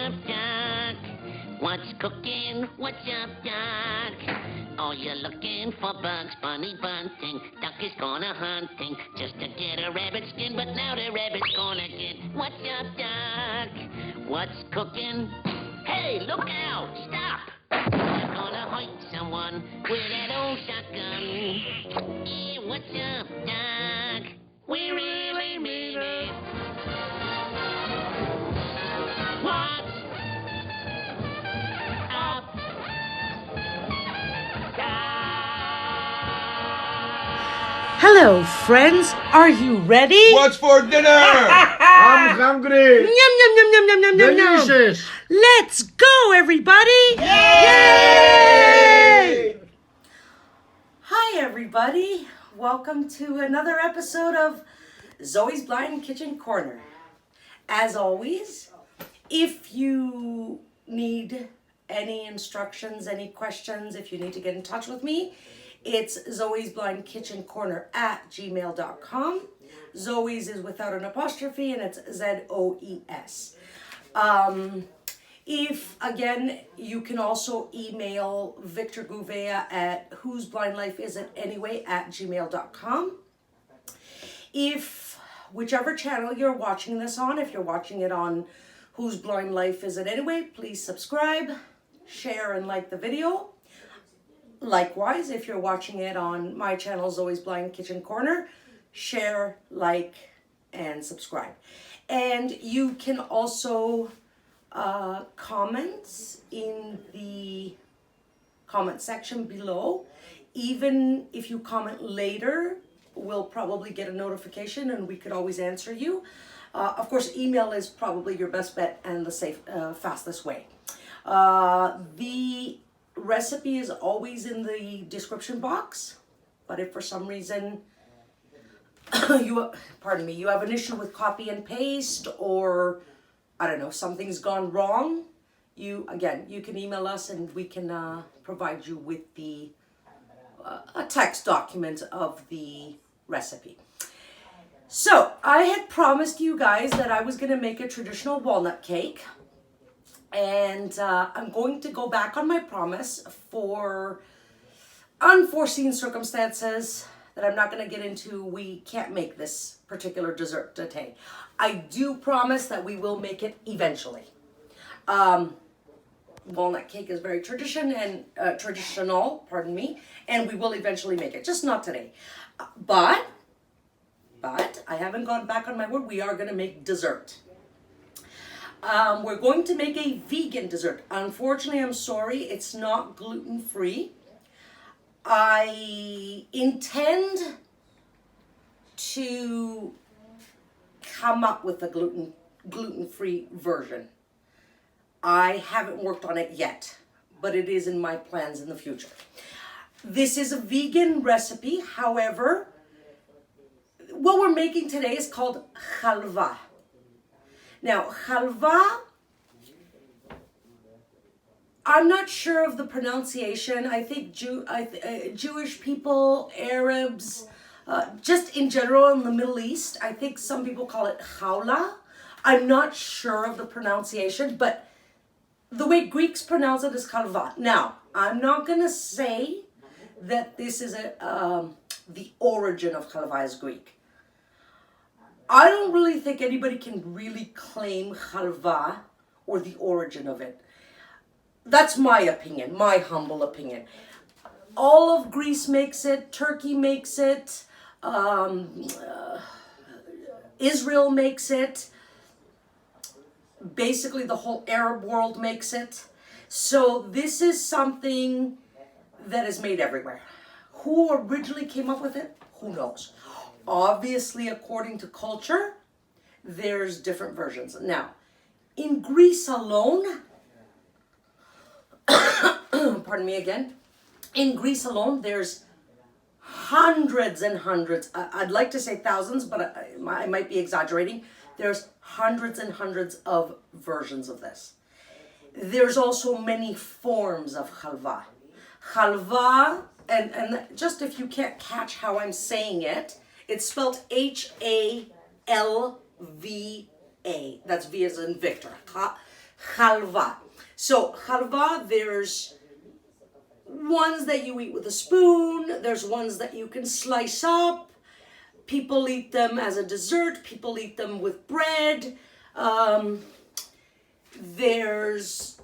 up, Doc? What's cooking? What's up, Doc? Oh, you're looking for Bugs Bunny bunting. Duck is gonna hunting just to get a rabbit skin, but now the rabbit's gonna get. What's up, Doc? What's cooking? Hey, look out! Stop! You're gonna hurt someone with that old shotgun. Yeah, what's up, Doc? We really mean it. What's up, Doc? Hello, friends. Are you ready? What's for dinner? I'm hungry. Yum, yum, yum, yum, yum, yum, yum, yum. Delicious. Let's go, everybody. Yay! Hi, everybody. Welcome to another episode of Zoe's Blind Kitchen Corner. As always, if you need any instructions, any questions, if you need to get in touch with me, it's zoesblindkitchencorner@gmail.com. Zoe's is without an apostrophe and it's ZOES. If, again, you can also email Victor Gouveia at whoseblindlifeisatanyway @gmail.com. If, whichever channel you're watching this on, if you're watching it on Whose Blind Life Is It Anyway, please subscribe, share, and like the video. Likewise, if you're watching it on my channel, Zoe's Blind Kitchen Corner, share, like, and subscribe. And you can also comment in the comment section below. Even if you comment later, we'll probably get a notification and we could always answer you. Of course, email is probably your best bet and the fastest way. The recipe is always in the description box, but if for some reason you have an issue with copy and paste, or I don't know, something's gone wrong, you can email us and we can provide you with the a text document of the recipe. So I had promised you guys that I was going to make a traditional walnut cake, and I'm going to go back on my promise for unforeseen circumstances that I'm not going to get into. We can't make this particular dessert today. I do promise that we will make it eventually. Walnut cake is very traditional, and we will eventually make it, just not today. But I haven't gone back on my word. We are going to make dessert. We're going to make a vegan dessert. Unfortunately, I'm sorry, it's not gluten-free. I intend to come up with a gluten-free version. I haven't worked on it yet, but it is in my plans in the future. This is a vegan recipe. However, what we're making today is called Halva. Now, Halva, I'm not sure of the pronunciation. I think Jewish people, Arabs, just in general in the Middle East, I think some people call it challah. I'm not sure of the pronunciation, but the way Greeks pronounce it is halva. Now, I'm not going to say that this is the origin of halva is Greek. I don't really think anybody can really claim halva or the origin of it. That's my opinion, my humble opinion. All of Greece makes it, Turkey makes it, Israel makes it, basically the whole Arab world makes it. So this is something that is made everywhere. Who originally came up with it? Who knows? Obviously, according to culture, there's different versions. Now, in Greece alone, pardon me again, in Greece alone, there's hundreds and hundreds, I'd like to say thousands, but I might be exaggerating. There's hundreds and hundreds of versions of this. There's also many forms of halva. Halva, and just if you can't catch how I'm saying it, it's spelled Halva. That's V as in Victor. Halva. So halva, there's ones that you eat with a spoon. There's ones that you can slice up. People eat them as a dessert. People eat them with bread. There's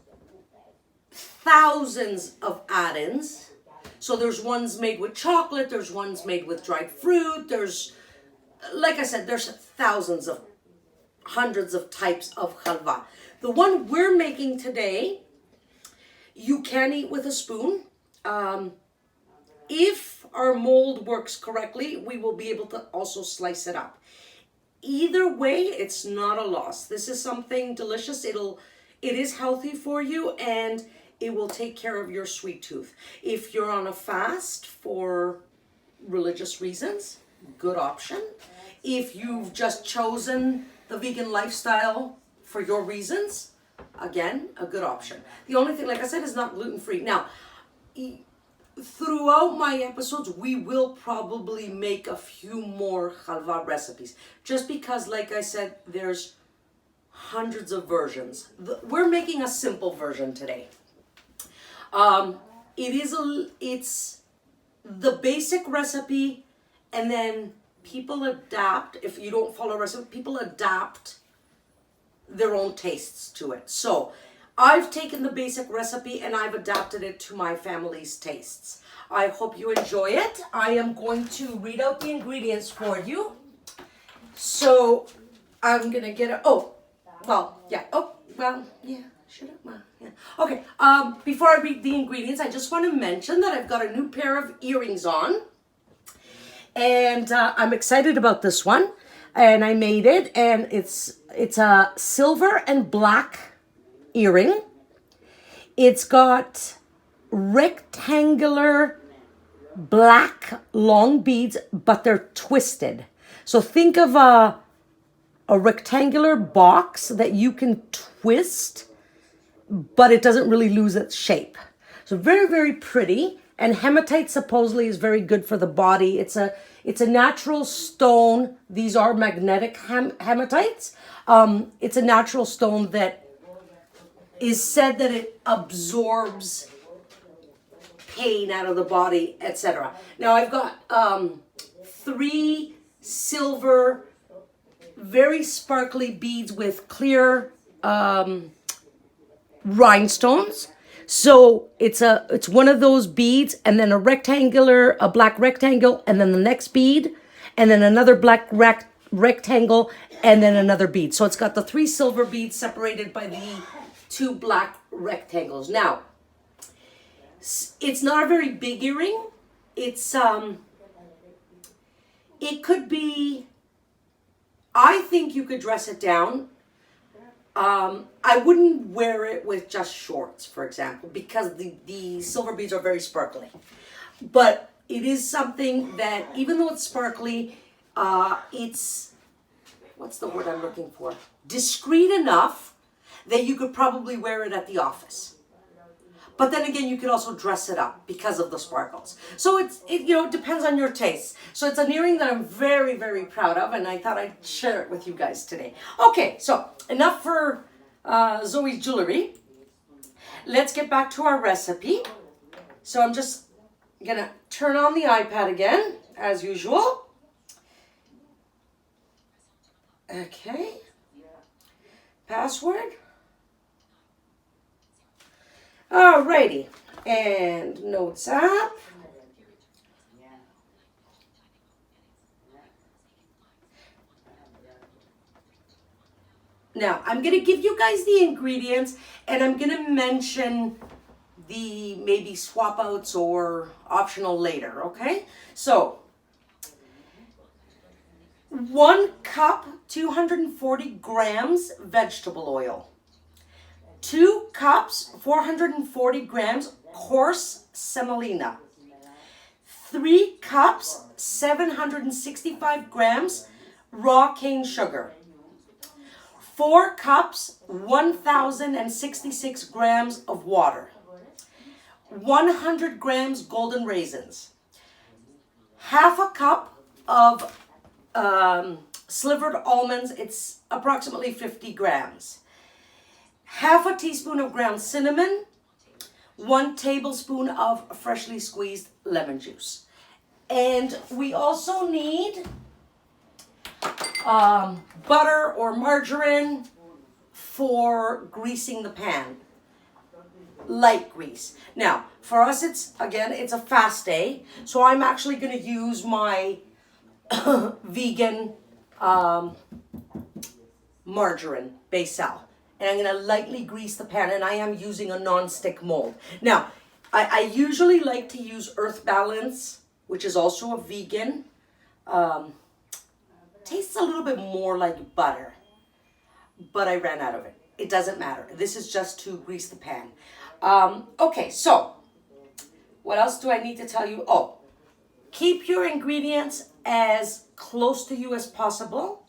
thousands of add-ins. So there's ones made with chocolate. There's ones made with dried fruit. There's, like I said, there's thousands of, hundreds of types of halva. The one we're making today, you can eat with a spoon. If our mold works correctly, we will be able to also slice it up. Either way, it's not a loss. This is something delicious. It is healthy for you, and it will take care of your sweet tooth. If you're on a fast for religious reasons, good option. If you've just chosen the vegan lifestyle for your reasons, again, a good option. The only thing, like I said, is not gluten-free. Now, throughout my episodes, we will probably make a few more halva recipes. Just because, like I said, there's hundreds of versions. We're making a simple version today. It's the basic recipe, and then people adapt. If you don't follow a recipe, people adapt their own tastes to it. So I've taken the basic recipe and I've adapted it to my family's tastes. I hope you enjoy it. I am going to read out the ingredients for you. So I'm gonna get a, shut up, Ma. Yeah. Okay, before I read the ingredients, I just want to mention that I've got a new pair of earrings on. And I'm excited about this one. And I made it, and it's a silver and black earring. It's got rectangular black long beads, but they're twisted. So think of a rectangular box that you can twist, but it doesn't really lose its shape. So very, very pretty. And hematite supposedly is very good for the body. It's a natural stone. These are magnetic hematites. It's a natural stone that is said that it absorbs pain out of the body, etc. Now I've got 3 silver, very sparkly beads with clear rhinestones. So it's one of those beads, and then a black rectangle, and then the next bead, and then another black rectangle, and then another bead. So it's got the 3 silver beads separated by the 2 black rectangles. Now, it's not a very big earring. It's it could be, I think you could dress it down. I wouldn't wear it with just shorts, for example, because the silver beads are very sparkly. But it is something that, even though it's sparkly, it's, what's the word I'm looking for? Discreet enough that you could probably wear it at the office. But then again, you could also dress it up because of the sparkles. So it depends on your taste. So it's an earring that I'm very, very proud of, and I thought I'd share it with you guys today. Okay, so enough for Zoe's jewelry. Let's get back to our recipe. So I'm just gonna turn on the iPad again, as usual. Okay. Password. Alrighty, and notes app. Now, I'm going to give you guys the ingredients, and I'm going to mention the maybe swap outs or optional later, okay? So, 1 cup, 240 grams vegetable oil. 2 cups, 440 grams coarse semolina. 3 cups, 765 grams raw cane sugar. 4 cups, 1,066 grams of water. 100 grams golden raisins. Half a cup of slivered almonds. It's approximately 50 grams. half a teaspoon of ground cinnamon, 1 tablespoon of freshly squeezed lemon juice. And we also need butter or margarine for greasing the pan. Light grease. Now, for us, it's a fast day, so I'm actually going to use my vegan margarine, Basil. And I'm going to lightly grease the pan, and I am using a non-stick mold. Now, I usually like to use Earth Balance, which is also a vegan. Tastes a little bit more like butter, but I ran out of it. It doesn't matter. This is just to grease the pan. Okay, so what else do I need to tell you? Oh, keep your ingredients as close to you as possible,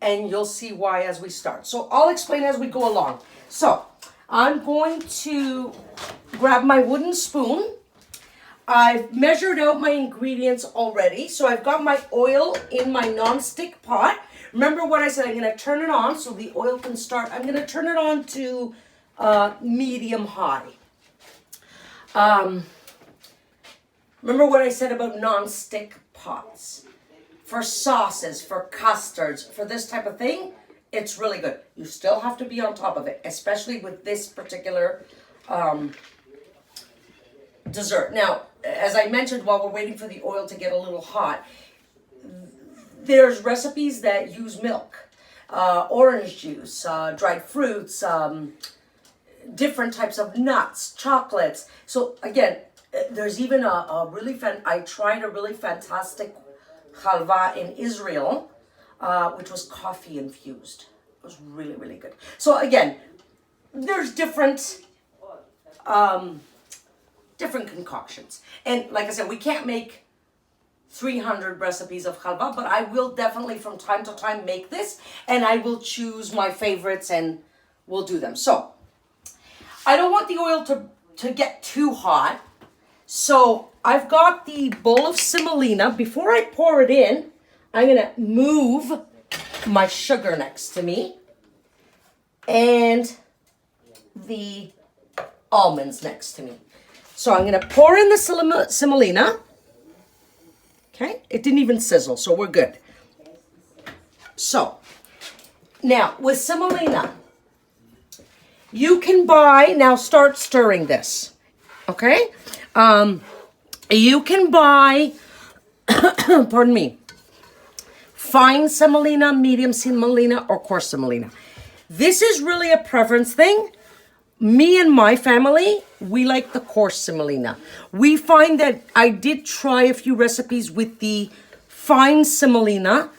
and you'll see why as we start. So I'll explain as we go along. So I'm going to grab my wooden spoon. I've measured out my ingredients already. So I've got my oil in my non-stick pot. Remember what I said, I'm going to turn it on so the oil can start. I'm going to turn it on to medium high. Remember what I said about non-stick pots? For sauces, for custards, for this type of thing, it's really good. You still have to be on top of it, especially with this particular dessert. Now, as I mentioned, while we're waiting for the oil to get a little hot, there's recipes that use milk, orange juice, dried fruits, different types of nuts, chocolates. So again, there's even I tried a really fantastic halva in Israel, which was coffee infused. It was really, really good. So again, there's different concoctions. And like I said, we can't make 300 recipes of halva, but I will definitely from time to time make this, and I will choose my favorites and we'll do them. So I don't want the oil to get too hot. So I've got the bowl of semolina. Before I pour it in, I'm going to move my sugar next to me and the almonds next to me. So I'm going to pour in the semolina. Okay, it didn't even sizzle, so we're good. So now with semolina, you can buy, now start stirring this. Okay, you can buy, pardon me, fine semolina, medium semolina, or coarse semolina. This is really a preference thing. Me and my family, we like the coarse semolina. We find that I did try a few recipes with the fine semolina,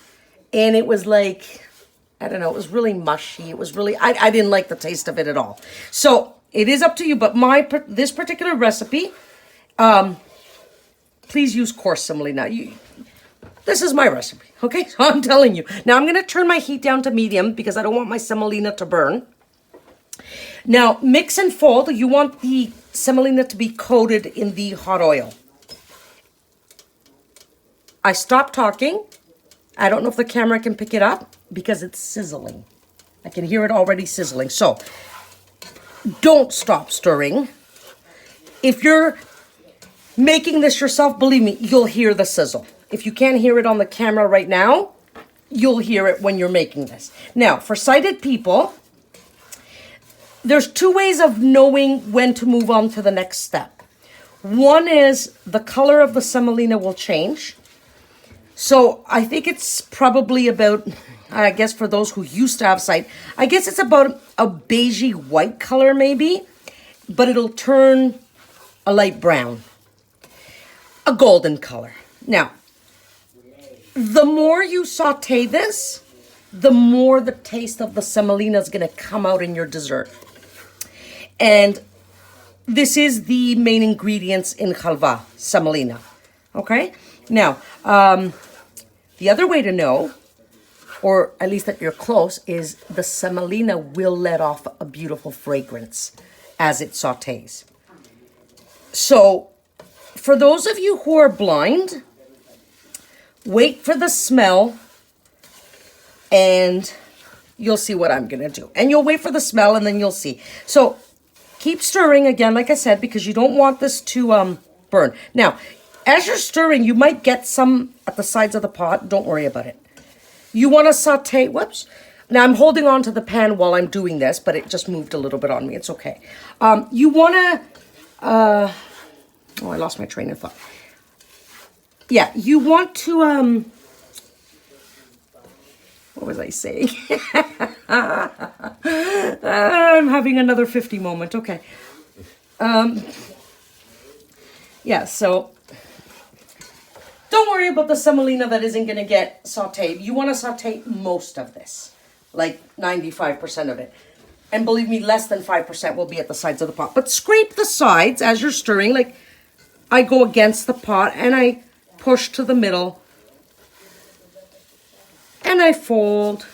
and it was like, I don't know, it was really mushy. It was really, I didn't like the taste of it at all. So it is up to you, but this particular recipe, please use coarse semolina. This is my recipe, okay? So I'm telling you. Now I'm going to turn my heat down to medium because I don't want my semolina to burn. Now, mix and fold. You want the semolina to be coated in the hot oil. I stopped talking. I don't know if the camera can pick it up because it's sizzling. I can hear it already sizzling. So, don't stop stirring. If you're making this yourself, believe me, you'll hear the sizzle. If you can't hear it on the camera right now, you'll hear it when you're making this. Now, for sighted people, there's two ways of knowing when to move on to the next step. One is the color of the semolina will change. So I think it's probably about, I guess for those who used to have sight, I guess it's about a beigey white color maybe, but it'll turn a light brown, a golden color. Now, the more you saute this, the more the taste of the semolina is going to come out in your dessert. And this is the main ingredients in halva, semolina. Okay? Now, the other way to know, or at least that you're close, is the semolina will let off a beautiful fragrance as it sautés. So, for those of you who are blind, wait for the smell and you'll see what I'm gonna do. And you'll wait for the smell and then you'll see. So keep stirring again, like I said, because you don't want this to burn. Now, as you're stirring, you might get some at the sides of the pot. Don't worry about it. You want to saute, whoops. Now I'm holding on to the pan while I'm doing this, but it just moved a little bit on me. It's okay. You want to, oh, I lost my train of thought. Yeah, you want to, what was I saying? I'm having another 50 moment. Okay. Yeah, so don't worry about the semolina that isn't going to get sauteed. You want to saute most of this, like 95% of it. And believe me, less than 5% will be at the sides of the pot. But scrape the sides as you're stirring. Like I go against the pot and I push to the middle. And I fold.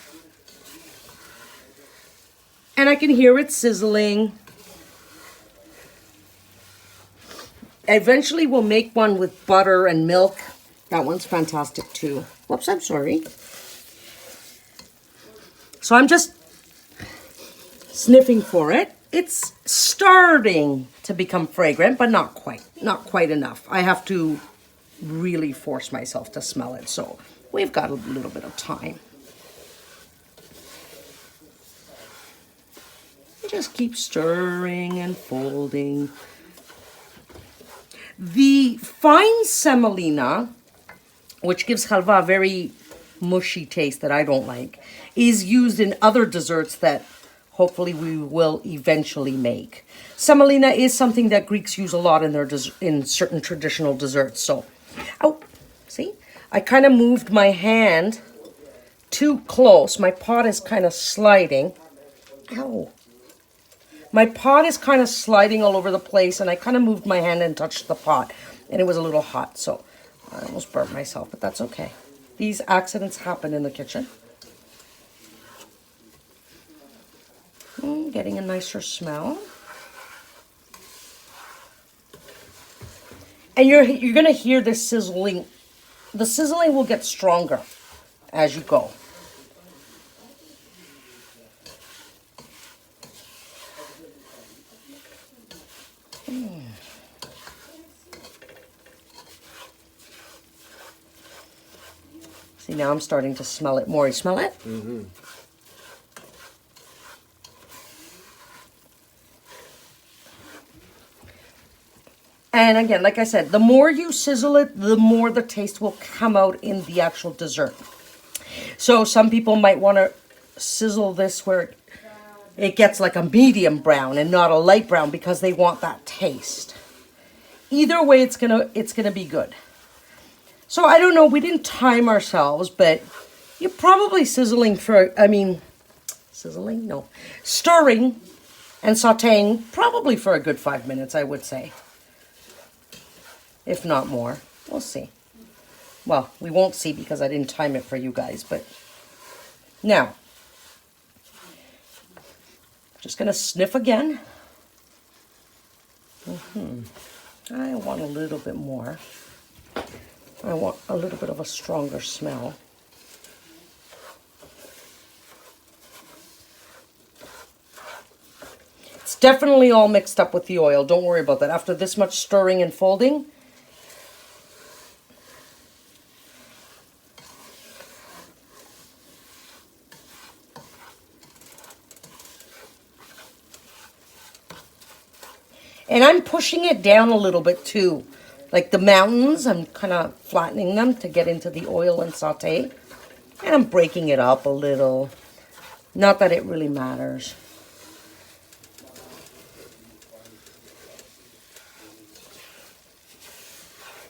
And I can hear it sizzling. Eventually we'll make one with butter and milk. That one's fantastic too. Whoops, I'm sorry. So I'm just sniffing for it. It's starting to become fragrant, but not quite. Not quite enough. I have to really force myself to smell it. So we've got a little bit of time. Just keep stirring and folding. The fine semolina, which gives halva a very mushy taste that I don't like, is used in other desserts that hopefully we will eventually make. Semolina is something that Greeks use a lot in their in certain traditional desserts. So, oh, see? I kind of moved my hand too close. My pot is kind of sliding. Ow. My pot is kind of sliding all over the place, and I kind of moved my hand and touched the pot, and it was a little hot, so I almost burnt myself, but that's okay. These accidents happen in the kitchen. Getting a nicer smell. And you're going to hear this sizzling. The sizzling will get stronger as you go. See, now I'm starting to smell it more. You smell it? Mm-hmm. And again, like I said, the more you sizzle it, the more the taste will come out in the actual dessert. So some people might want to sizzle this where it gets like a medium brown and not a light brown because they want that taste. Either way, it's gonna be good. So I don't know, we didn't time ourselves, but you're probably sizzling for, sizzling? No. Stirring and sauteing probably for a good 5 minutes, I would say. If not more. We'll see. Well, we won't see because I didn't time it for you guys, but now, just gonna sniff again. I want a little bit more. I want a little bit of a stronger smell. It's definitely all mixed up with the oil. Don't worry about that. After this much stirring and folding, and I'm pushing it down a little bit too. Like the mountains, I'm kind of flattening them to get into the oil and saute. And I'm breaking it up a little. Not that it really matters.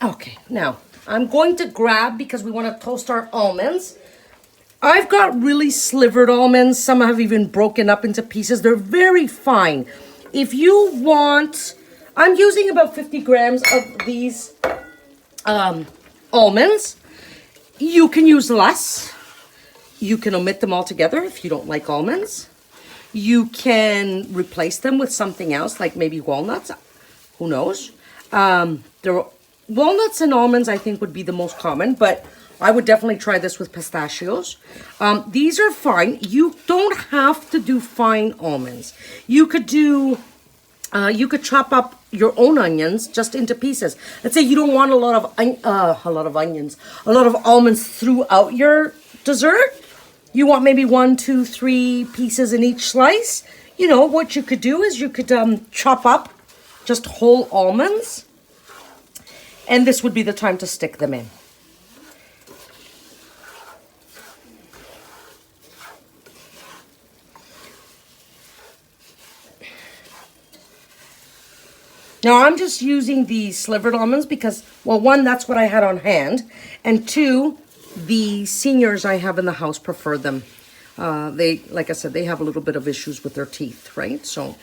Okay, now I'm going to grab, because we want to toast our almonds. I've got really slivered almonds. Some have even broken up into pieces. They're very fine. If you want, I'm using about 50 grams of these almonds. You can use less. You can omit them altogether if you don't like almonds. You can replace them with something else, like maybe walnuts. Who knows? Walnuts and almonds, I think, would be the most common, but I would definitely try this with pistachios. These are fine. You don't have to do fine almonds. You could do, you could chop up your own onions just into pieces. Let's say you don't want a lot of onions, a lot of almonds throughout your dessert. You want maybe 1, 2, 3 pieces in each slice. You know, what you could do is you could chop up just whole almonds. And this would be the time to stick them in. Now, I'm just using the slivered almonds because, well, 1, that's what I had on hand. And 2, the seniors I have in the house prefer them. They, like I said, they have a little bit of issues with their teeth, right? So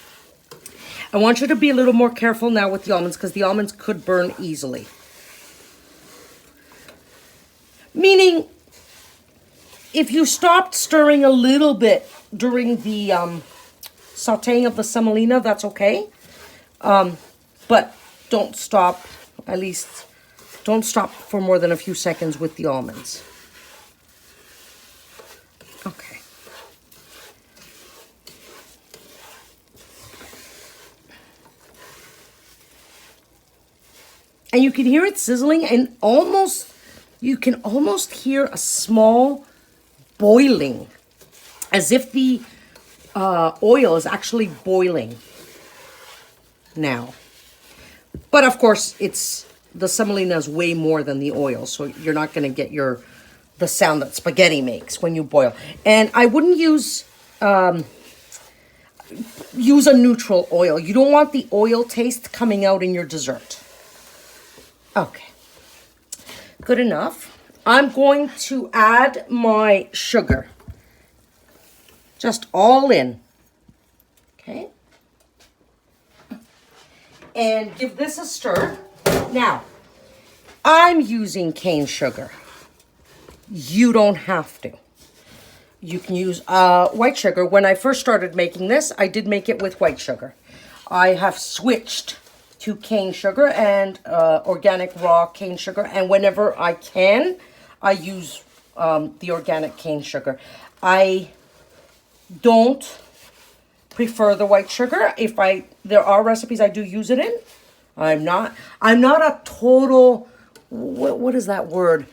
I want you to be a little more careful now with the almonds because the almonds could burn easily. Meaning, if you stopped stirring a little bit during the sauteing of the semolina, that's okay. But don't stop, at least, don't stop for more than a few seconds with the almonds. Okay. And you can hear it sizzling and almost, you can almost hear a small boiling, as if the oil is actually boiling now. But of course, the semolina is way more than the oil, so you're not going to get the sound that spaghetti makes when you boil. And I wouldn't use a neutral oil. You don't want the oil taste coming out in your dessert. Okay, good enough. I'm going to add my sugar, just all in. Okay. And give this a stir. Now, I'm using cane sugar. You don't have to. You can use white sugar. When I first started making this, I did make it with white sugar. I have switched to cane sugar and organic raw cane sugar. And whenever I can, I use the organic cane sugar. I don't prefer the white sugar. There are recipes I do use it in. I'm not a total, what is that word?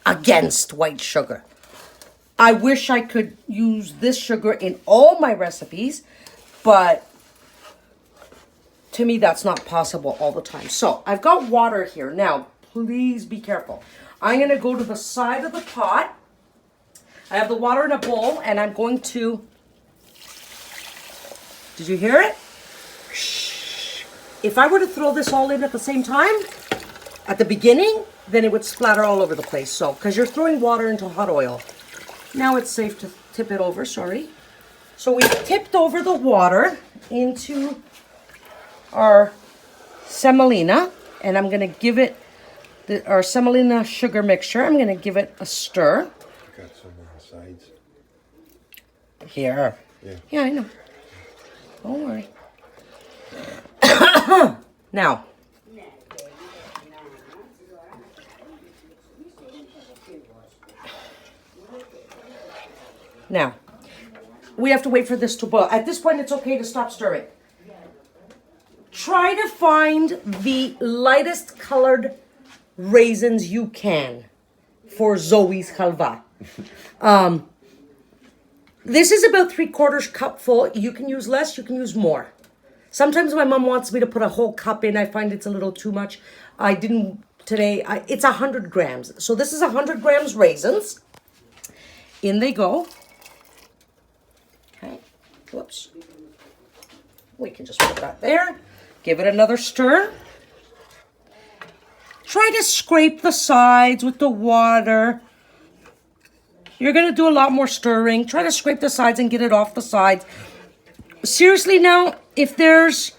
Against white sugar. I wish I could use this sugar in all my recipes, but to me that's not possible all the time. So I've got water here. Now, please be careful. I'm going to go to the side of the pot. I have the water in a bowl and I'm going to, did you hear it? If I were to throw this all in at the same time, at the beginning, then it would splatter all over the place. So, because you're throwing water into hot oil. Now it's safe to tip it over, sorry. So we tipped over the water into our semolina, and I'm going to give it, our semolina sugar mixture, I'm going to give it a stir. Got some on the sides. Here. Yeah, I know. Don't worry. Now, we have to wait for this to boil. At this point, it's okay to stop stirring. Try to find the lightest colored raisins you can for Zoe's halva. This is about 3/4 cup full. You can use less, you can use more. Sometimes my mom wants me to put a whole cup in. I find it's a little too much. I didn't today. It's 100 grams. So this is 100 grams raisins. In they go. Okay. Whoops. We can just put that there. Give it another stir. Try to scrape the sides with the water. You're going to do a lot more stirring. Try to scrape the sides and get it off the sides. Seriously now, if there's,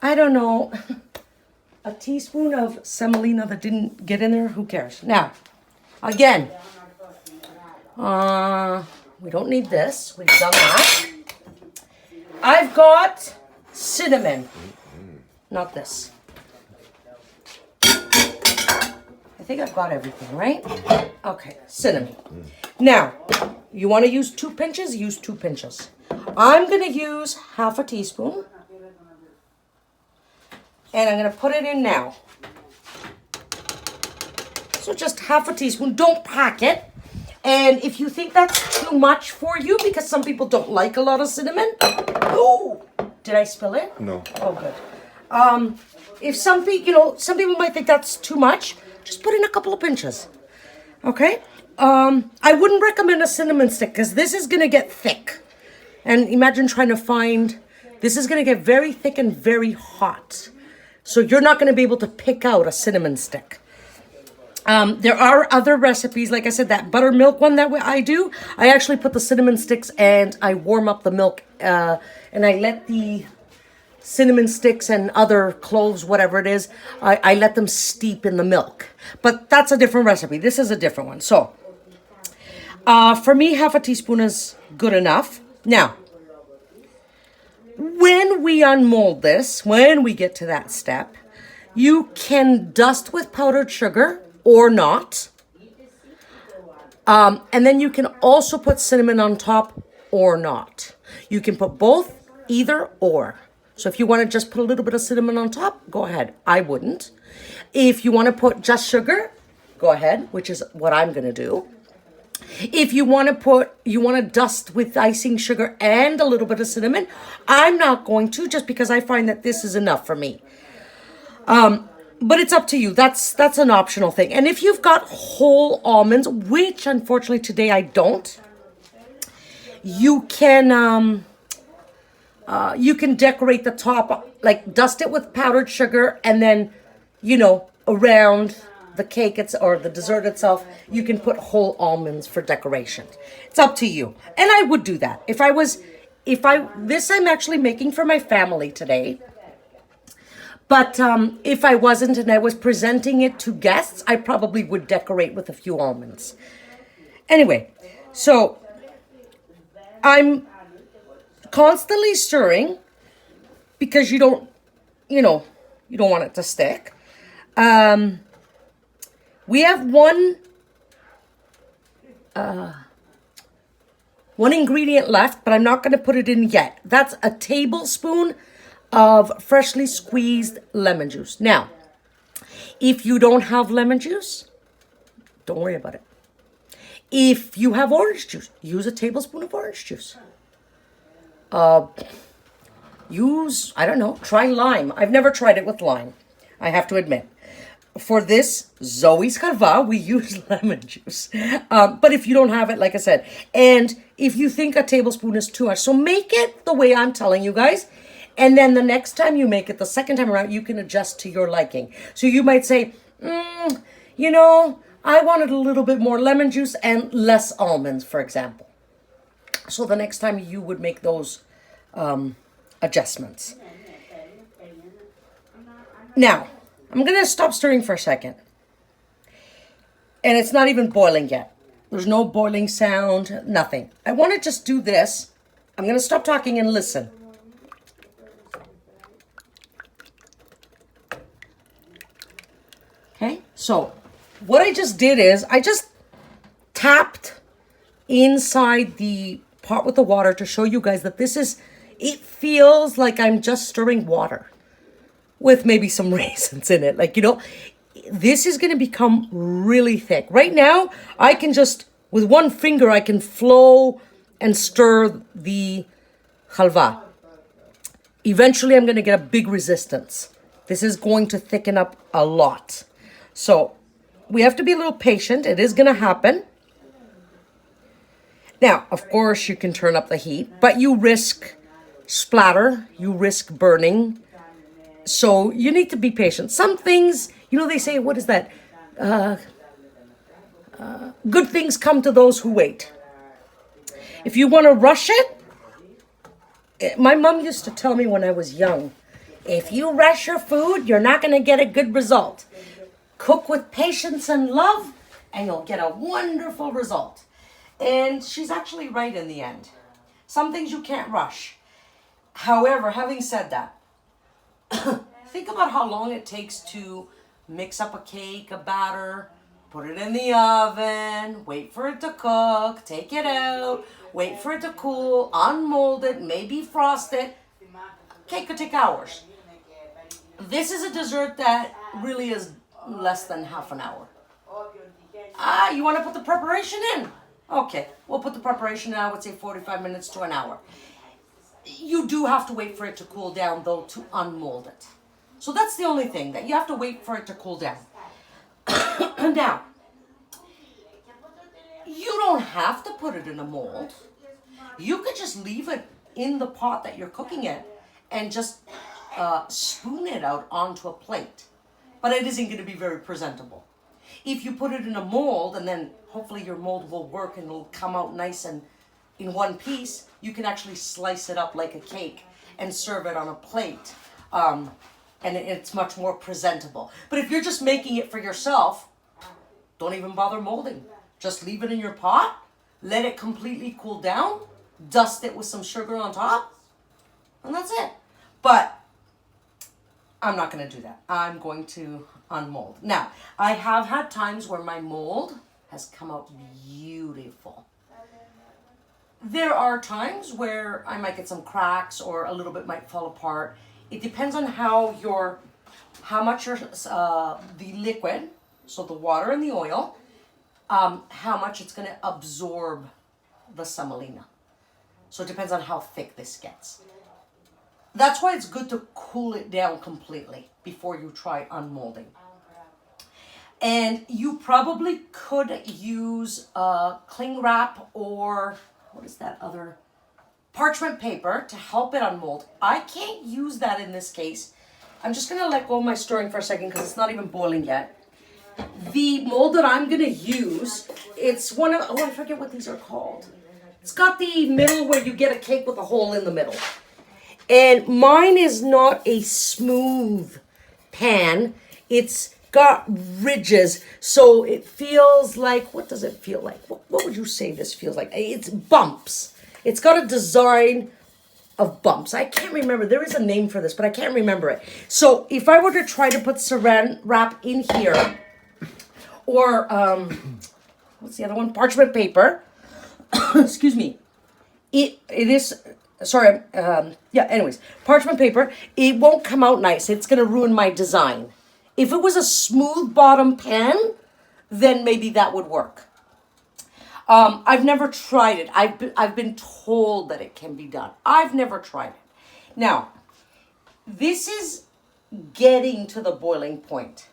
I don't know, a teaspoon of semolina that didn't get in there, who cares? Now, again, we don't need this. We've done that. I've got cinnamon. Not this. I think I've got everything, right? Okay, cinnamon. Now, you want to use 2 pinches? Use 2 pinches. I'm going to use half a teaspoon. And I'm going to put it in now. So just half a teaspoon. Don't pack it. And if you think that's too much for you, because some people don't like a lot of cinnamon. Oh, did I spill it? No. Oh, good. If some people, some people might think that's too much, just put in a couple of pinches. Okay? I wouldn't recommend a cinnamon stick because this is going to get thick. And imagine trying to find, this is going to get very thick and very hot. So you're not going to be able to pick out a cinnamon stick. There are other recipes, like I said, that buttermilk one that I do. I actually put the cinnamon sticks and I warm up the milk and I let the cinnamon sticks and other cloves, whatever it is, I let them steep in the milk. But that's a different recipe. This is a different one. So, for me, half a teaspoon is good enough. Now, when we unmold this, when we get to that step, you can dust with powdered sugar or not. And then you can also put cinnamon on top or not. You can put both, either or. So if you want to just put a little bit of cinnamon on top, go ahead. I wouldn't. If you want to put just sugar, go ahead, which is what I'm going to do. If you want to dust with icing sugar and a little bit of cinnamon, I'm not going to, just because I find that this is enough for me. But it's up to you. That's an optional thing. And if you've got whole almonds, which unfortunately today I don't, you can decorate the top, like dust it with powdered sugar, and then, around the cake or the dessert itself, you can put whole almonds for decoration. It's up to you. And I would do that. This I'm actually making for my family today. But if I wasn't and I was presenting it to guests, I probably would decorate with a few almonds. Anyway, so I'm constantly stirring because you don't want it to stick. We have one ingredient left, but I'm not going to put it in yet. That's a tablespoon of freshly squeezed lemon juice. Now, if you don't have lemon juice, don't worry about it. If you have orange juice, use a tablespoon of orange juice. Try lime. I've never tried it with lime, I have to admit. For this Zoe's Halva, we use lemon juice. But if you don't have it, like I said, and if you think a tablespoon is too much, so make it the way I'm telling you guys. And then the next time you make it, the second time around, you can adjust to your liking. So you might say, I wanted a little bit more lemon juice and less almonds, for example. So the next time you would make those adjustments. Now, I'm going to stop stirring for a second. And it's not even boiling yet. There's no boiling sound, nothing. I want to just do this. I'm going to stop talking and listen. Okay, so what I just did is I just tapped inside the pot with the water to show you guys that it feels like I'm just stirring water with maybe some raisins in it. This is going to become really thick. Right now, I can just, with one finger, I can flow and stir the halva. Eventually, I'm going to get a big resistance. This is going to thicken up a lot. So we have to be a little patient. It is going to happen. Now, of course, you can turn up the heat, but you risk splatter, you risk burning. So you need to be patient. Some things, they say, what is that? Good things come to those who wait. If you want to rush it, my mom used to tell me when I was young, if you rush your food, you're not going to get a good result. Cook with patience and love, and you'll get a wonderful result. And she's actually right in the end. Some things you can't rush. However, having said that, think about how long it takes to mix up a cake, a batter, put it in the oven, wait for it to cook, take it out, wait for it to cool, unmold it, maybe frost it. Cake could take hours. This is a dessert that really is less than half an hour. You want to put the preparation in? Okay, we'll put the preparation in, I would say 45 minutes to an hour. You do have to wait for it to cool down, though, to unmold it. So that's the only thing, that you have to wait for it to cool down. Now, you don't have to put it in a mold. You could just leave it in the pot that you're cooking it and just spoon it out onto a plate. But it isn't going to be very presentable. If you put it in a mold, and then hopefully your mold will work and it'll come out nice and in one piece, you can actually slice it up like a cake and serve it on a plate. And it's much more presentable. But if you're just making it for yourself, don't even bother molding. Just leave it in your pot, let it completely cool down, dust it with some sugar on top, and that's it. But I'm not going to do that. I'm going to unmold. Now, I have had times where my mold has come out beautiful. There are times where I might get some cracks or a little bit might fall apart. It depends on how much the liquid, so the water and the oil, how much it's going to absorb the semolina. So it depends on how thick this gets. That's why it's good to cool it down completely before you try unmolding. And you probably could use cling wrap or what is that other? Parchment paper to help it unmold. I can't use that in this case. I'm just going to let go of my stirring for a second because it's not even boiling yet. The mold that I'm going to use, it's one of, I forget what these are called. It's got the middle where you get a cake with a hole in the middle. And mine is not a smooth pan. It's got ridges, so it feels like, what does it feel like? What would you say this feels like? It's bumps. It's got a design of bumps. I can't remember. There is a name for this, but I can't remember it. So if I were to try to put saran wrap in here, or what's the other one? Parchment paper. Excuse me. It is, sorry, anyways, parchment paper, it won't come out nice. It's going to ruin my design. If it was a smooth bottom pan, then maybe that would work. I've never tried it. I've been told that it can be done. I've never tried it. Now, this is getting to the boiling point.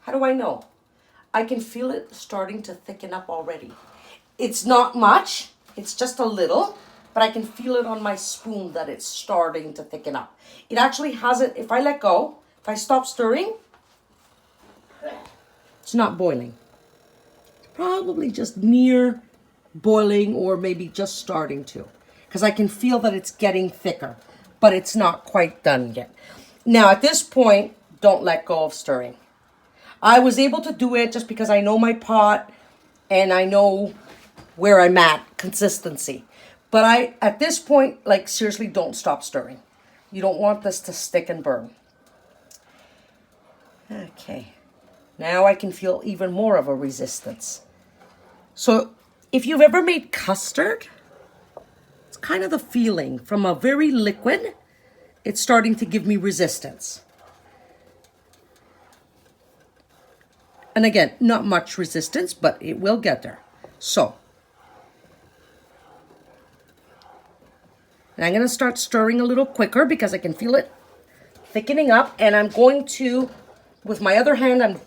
How do I know? I can feel it starting to thicken up already. It's not much. It's just a little. But I can feel it on my spoon that it's starting to thicken up. It actually hasn't, if I let go, if I stop stirring, it's not boiling. It's probably just near boiling or maybe just starting to. Because I can feel that it's getting thicker, but it's not quite done yet. Now at this point, don't let go of stirring. I was able to do it just because I know my pot and I know where I'm at, consistency. But at this point, like seriously, don't stop stirring. You don't want this to stick and burn. Okay. Now I can feel even more of a resistance. So if you've ever made custard, it's kind of the feeling. From a very liquid, it's starting to give me resistance. And again, not much resistance, but it will get there. So, and I'm going to start stirring a little quicker because I can feel it thickening up. And I'm going to, with my other hand, I'm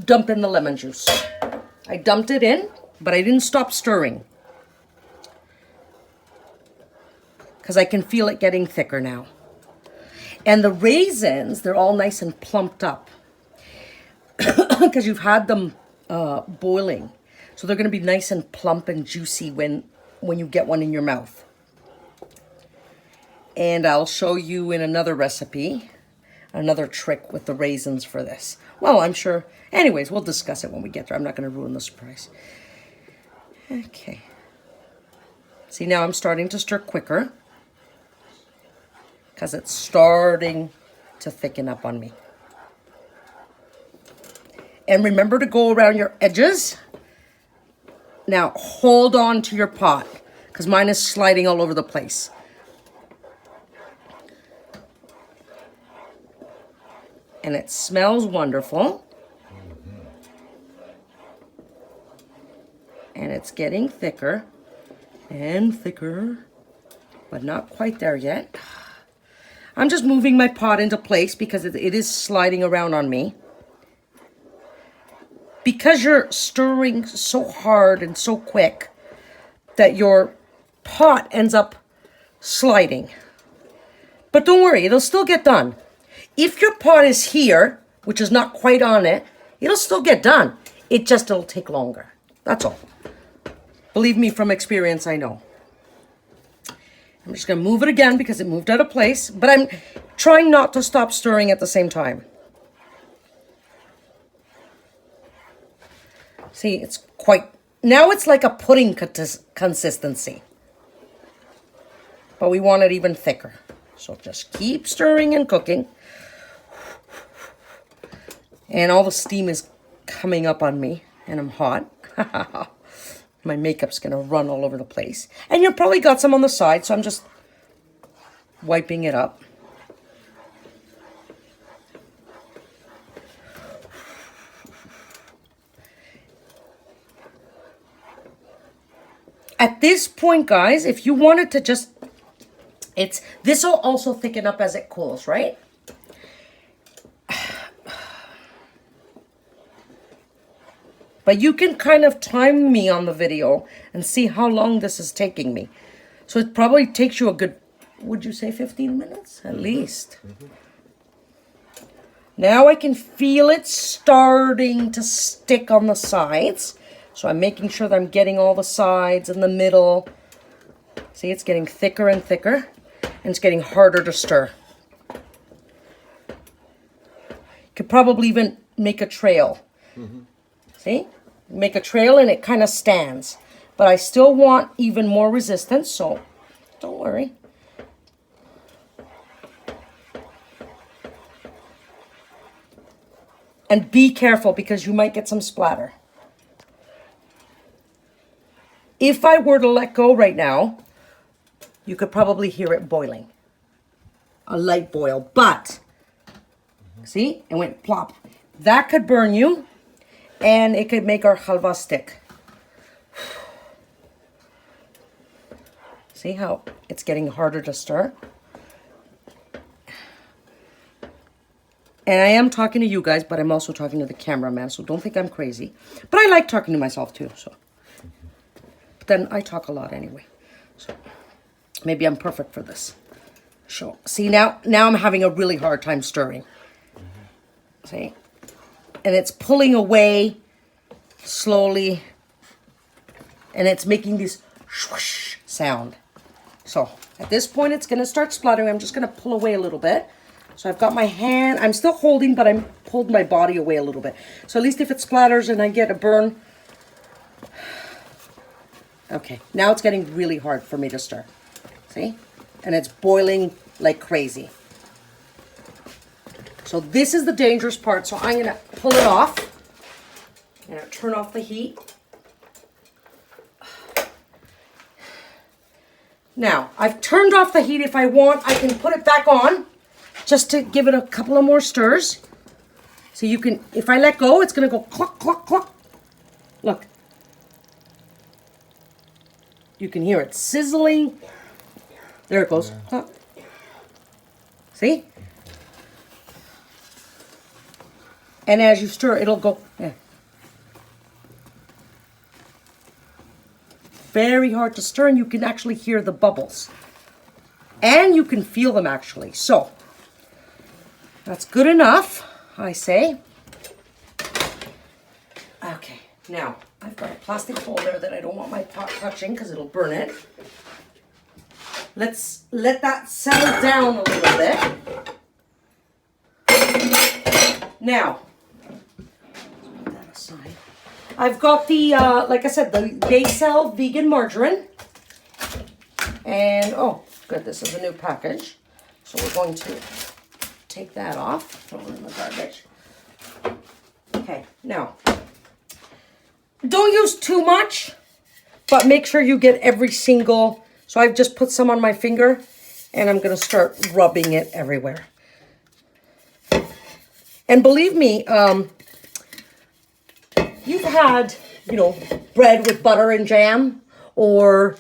dumping the lemon juice. I dumped it in, but I didn't stop stirring because I can feel it getting thicker now. And the raisins, they're all nice and plumped up because you've had them boiling. So they're going to be nice and plump and juicy when you get one in your mouth. And I'll show you in another recipe, another trick with the raisins for this. Well, I'm sure. Anyways, we'll discuss it when we get there. I'm not going to ruin the surprise. Okay. See, now I'm starting to stir quicker because it's starting to thicken up on me. And remember to go around your edges. Now, hold on to your pot, because mine is sliding all over the place. And it smells wonderful. And it's getting thicker and thicker, but not quite there yet. I'm just moving my pot into place because it is sliding around on me. Because you're stirring so hard and so quick that your pot ends up sliding. But don't worry, it'll still get done. If your pot is here, which is not quite on it, it'll still get done. It'll take longer. That's all. Believe me, from experience, I know. I'm just going to move it again because it moved out of place. But I'm trying not to stop stirring at the same time. See, it's quite... Now it's like a pudding consistency. But we want it even thicker. So just keep stirring and cooking. And all the steam is coming up on me. And I'm hot. My makeup's going to run all over the place. And you've probably got some on the side, so I'm just wiping it up. At this point, guys, if you wanted to just... This will also thicken up as it cools, right? But you can kind of time me on the video and see how long this is taking me. So it probably takes you a good, would you say 15 minutes? At least. Now I can feel it starting to stick on the sides. So I'm making sure that I'm getting all the sides in the middle. See, it's getting thicker and thicker. And it's getting harder to stir. You could probably even make a trail. See? Make a trail and it kind of stands. But I still want even more resistance, so don't worry. And be careful because you might get some splatter. If I were to let go right now, you could probably hear it boiling. A light boil, but see, it went plop. That could burn you. And it could make our halva stick. See how it's getting harder to stir? And I am talking to you guys, but I'm also talking to the cameraman, so don't think I'm crazy. But I like talking to myself too, so. But then I talk a lot anyway. So maybe I'm perfect for this. So, see, now I'm having a really hard time stirring. See? And it's pulling away slowly. And it's making this swoosh sound. So at this point, it's going to start splattering. I'm just going to pull away a little bit. So I've got my hand. I'm still holding, but I'm pulled my body away a little bit. So at least if it splatters and I get a burn. Okay, now it's getting really hard for me to stir. See? And it's boiling like crazy. So this is the dangerous part. So I'm going to pull it off. I'm going to turn off the heat. Now, I've turned off the heat. If I want, I can put it back on just to give it a couple of more stirs. So you can, if I let go, it's going to go cluck, cluck, cluck. Look. You can hear it sizzling. There it goes. Huh. See? And as you stir, it'll go. Yeah. Very hard to stir, and you can actually hear the bubbles. And you can feel them actually. So, that's good enough, I say. Okay, now, I've got a plastic bowl there that I don't want my pot touching because it'll burn it. Let's let that settle down a little bit. Now, put that aside. I've got the, like I said, the Baysell vegan margarine. And, oh, good, this is a new package. So we're going to take that off, throw it in the garbage. Okay, now, don't use too much, but make sure you get every single, so I've just put some on my finger, and I'm going to start rubbing it everywhere. And believe me, you've had, you know, bread with butter and jam, or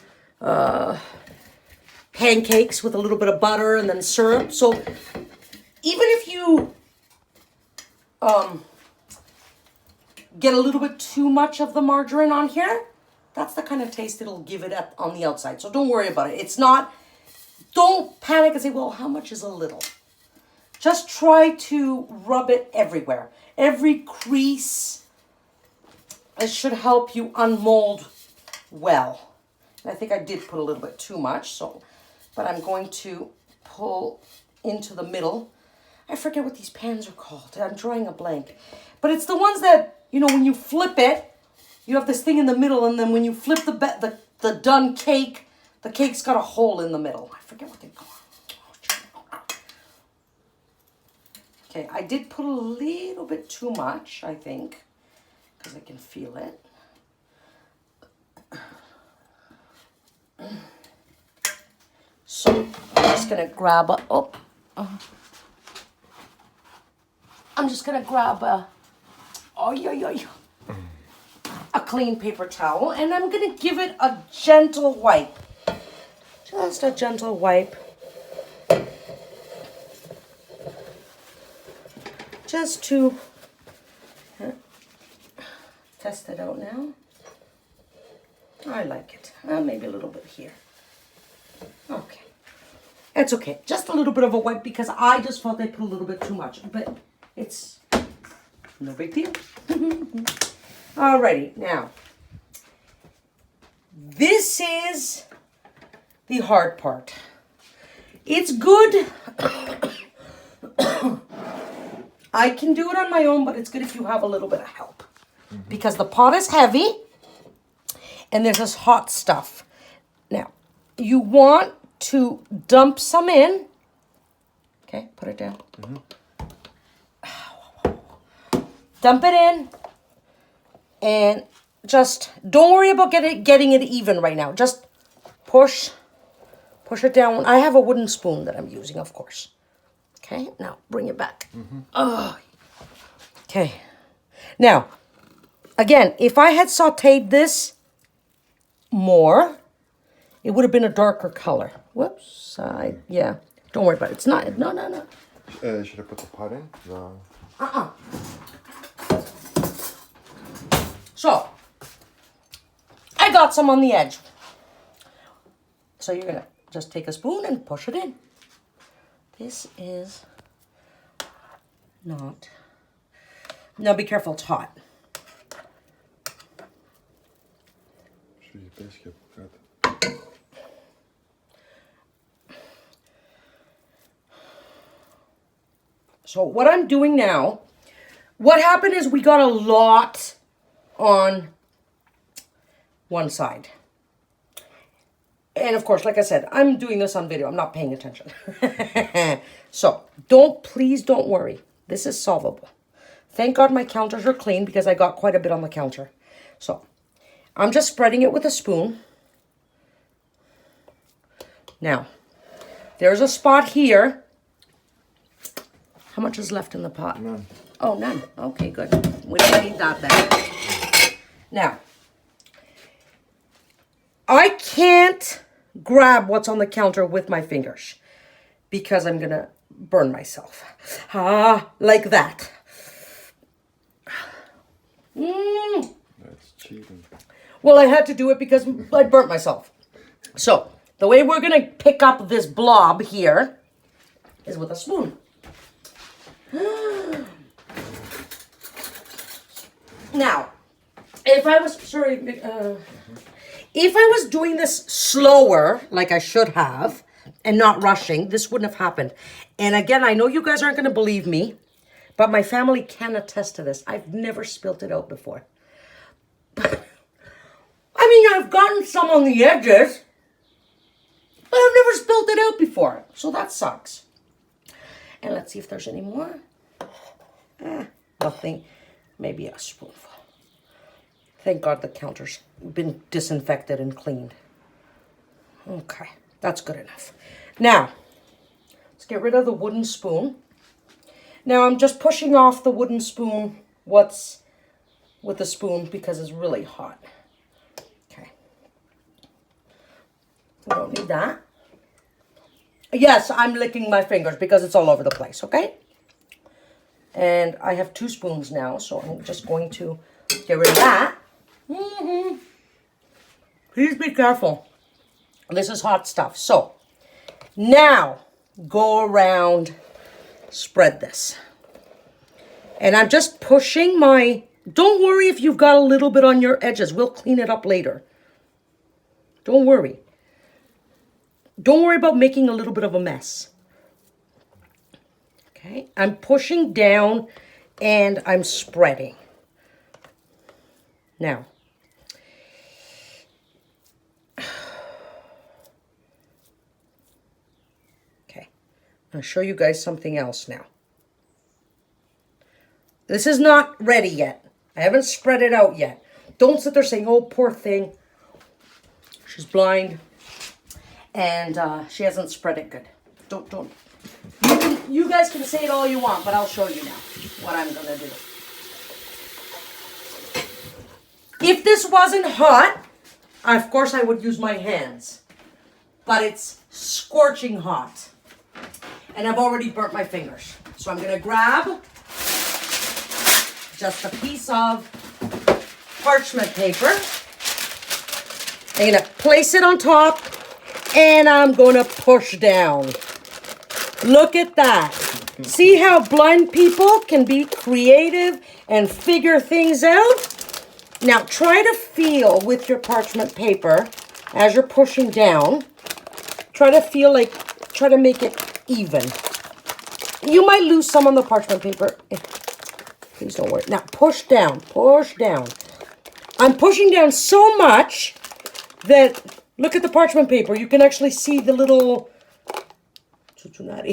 pancakes with a little bit of butter and then syrup. So even if you get a little bit too much of the margarine on here, that's the kind of taste it'll give it on the outside. So don't worry about it. It's not, don't panic and say, well, how much is a little? Just try to rub it everywhere. Every crease. It should help you unmold well. And I think I did put a little bit too much, so, but I'm going to pull into the middle. I forget what these pans are called. I'm drawing a blank. But it's the ones that, you know, when you flip it, you have this thing in the middle, and then when you flip the done cake, the cake's got a hole in the middle. I forget what they call it. Okay, I did put a little bit too much, I think, because I can feel it. So I'm just gonna grab I'm just gonna grab a clean paper towel, and I'm gonna give it a gentle wipe. Just a gentle wipe. Just to test it out now. I like it. Maybe a little bit here. Okay. It's okay. Just a little bit of a wipe because I just felt I put a little bit too much. But it's no big deal. Alrighty. Now, this is the hard part. It's good. I can do it on my own, but it's good if you have a little bit of help. Because the pot is heavy and there's this hot stuff. Now, you want to dump some in. Okay, put it down. Dump it in. And just don't worry about getting it even right now. Just push it down. I have a wooden spoon that I'm using, of course. Okay, now bring it back. Oh. Okay. Now, again, if I had sauteed this more, it would have been a darker color. Whoops. Yeah. Don't worry about it. It's not. No. Should I put the pot in? No. So, I got some on the edge. So you're going to just take a spoon and push it in. This is not. Now be careful, it's hot. So what I'm doing now, what happened is we got a lot on one side. And of course, like I said, I'm doing this on video. I'm not paying attention. So please don't worry. This is solvable. Thank God my counters are clean because I got quite a bit on the counter. So I'm just spreading it with a spoon. Now, there's a spot here. How much is left in the pot? None. Oh, none. Okay, good. We don't need that then. Now, I can't grab what's on the counter with my fingers because I'm going to burn myself. Like that. That's cheating. Well, I had to do it because I burnt myself. So, the way we're going to pick up this blob here is with a spoon. Now, if I was, if I was doing this slower, like I should have, and not rushing, this wouldn't have happened. And again, I know you guys aren't going to believe me, but my family can attest to this. I've never spilt it out before. I mean, I've gotten some on the edges, but I've never spilt it out before. So that sucks. And let's see if there's any more. Nothing. maybe a spoonful. Thank God the counter's been disinfected and cleaned. Okay, that's good enough. Now, let's get rid of the wooden spoon. Now I'm just pushing off the wooden spoon, what's with the spoon, because it's really hot. Okay. We don't need that. Yes, I'm licking my fingers because it's all over the place, okay? And I have 2 spoons now, so I'm just going to get rid of that. Please be careful. This is hot stuff. So, now, go around, spread this. And I'm just pushing my... Don't worry if you've got a little bit on your edges. We'll clean it up later. Don't worry. Don't worry about making a little bit of a mess. Okay, I'm pushing down and I'm spreading. Now, okay, I'll show you guys something else now. This is not ready yet. I haven't spread it out yet. Don't sit there saying, oh, poor thing. She's blind. And she hasn't spread it good. Don't. You guys can say it all you want, but I'll show you now what I'm going to do. If this wasn't hot, of course I would use my hands. But it's scorching hot. And I've already burnt my fingers. So I'm going to grab just a piece of parchment paper. I'm going to place it on top. And I'm going to push down. Look at that. See how blind people can be creative and figure things out? Now try to feel with your parchment paper as you're pushing down. Try to make it even. You might lose some on the parchment paper. Please don't worry. Now push down, push down. I'm pushing down so much that... Look at the parchment paper. You can actually see the little... Rim.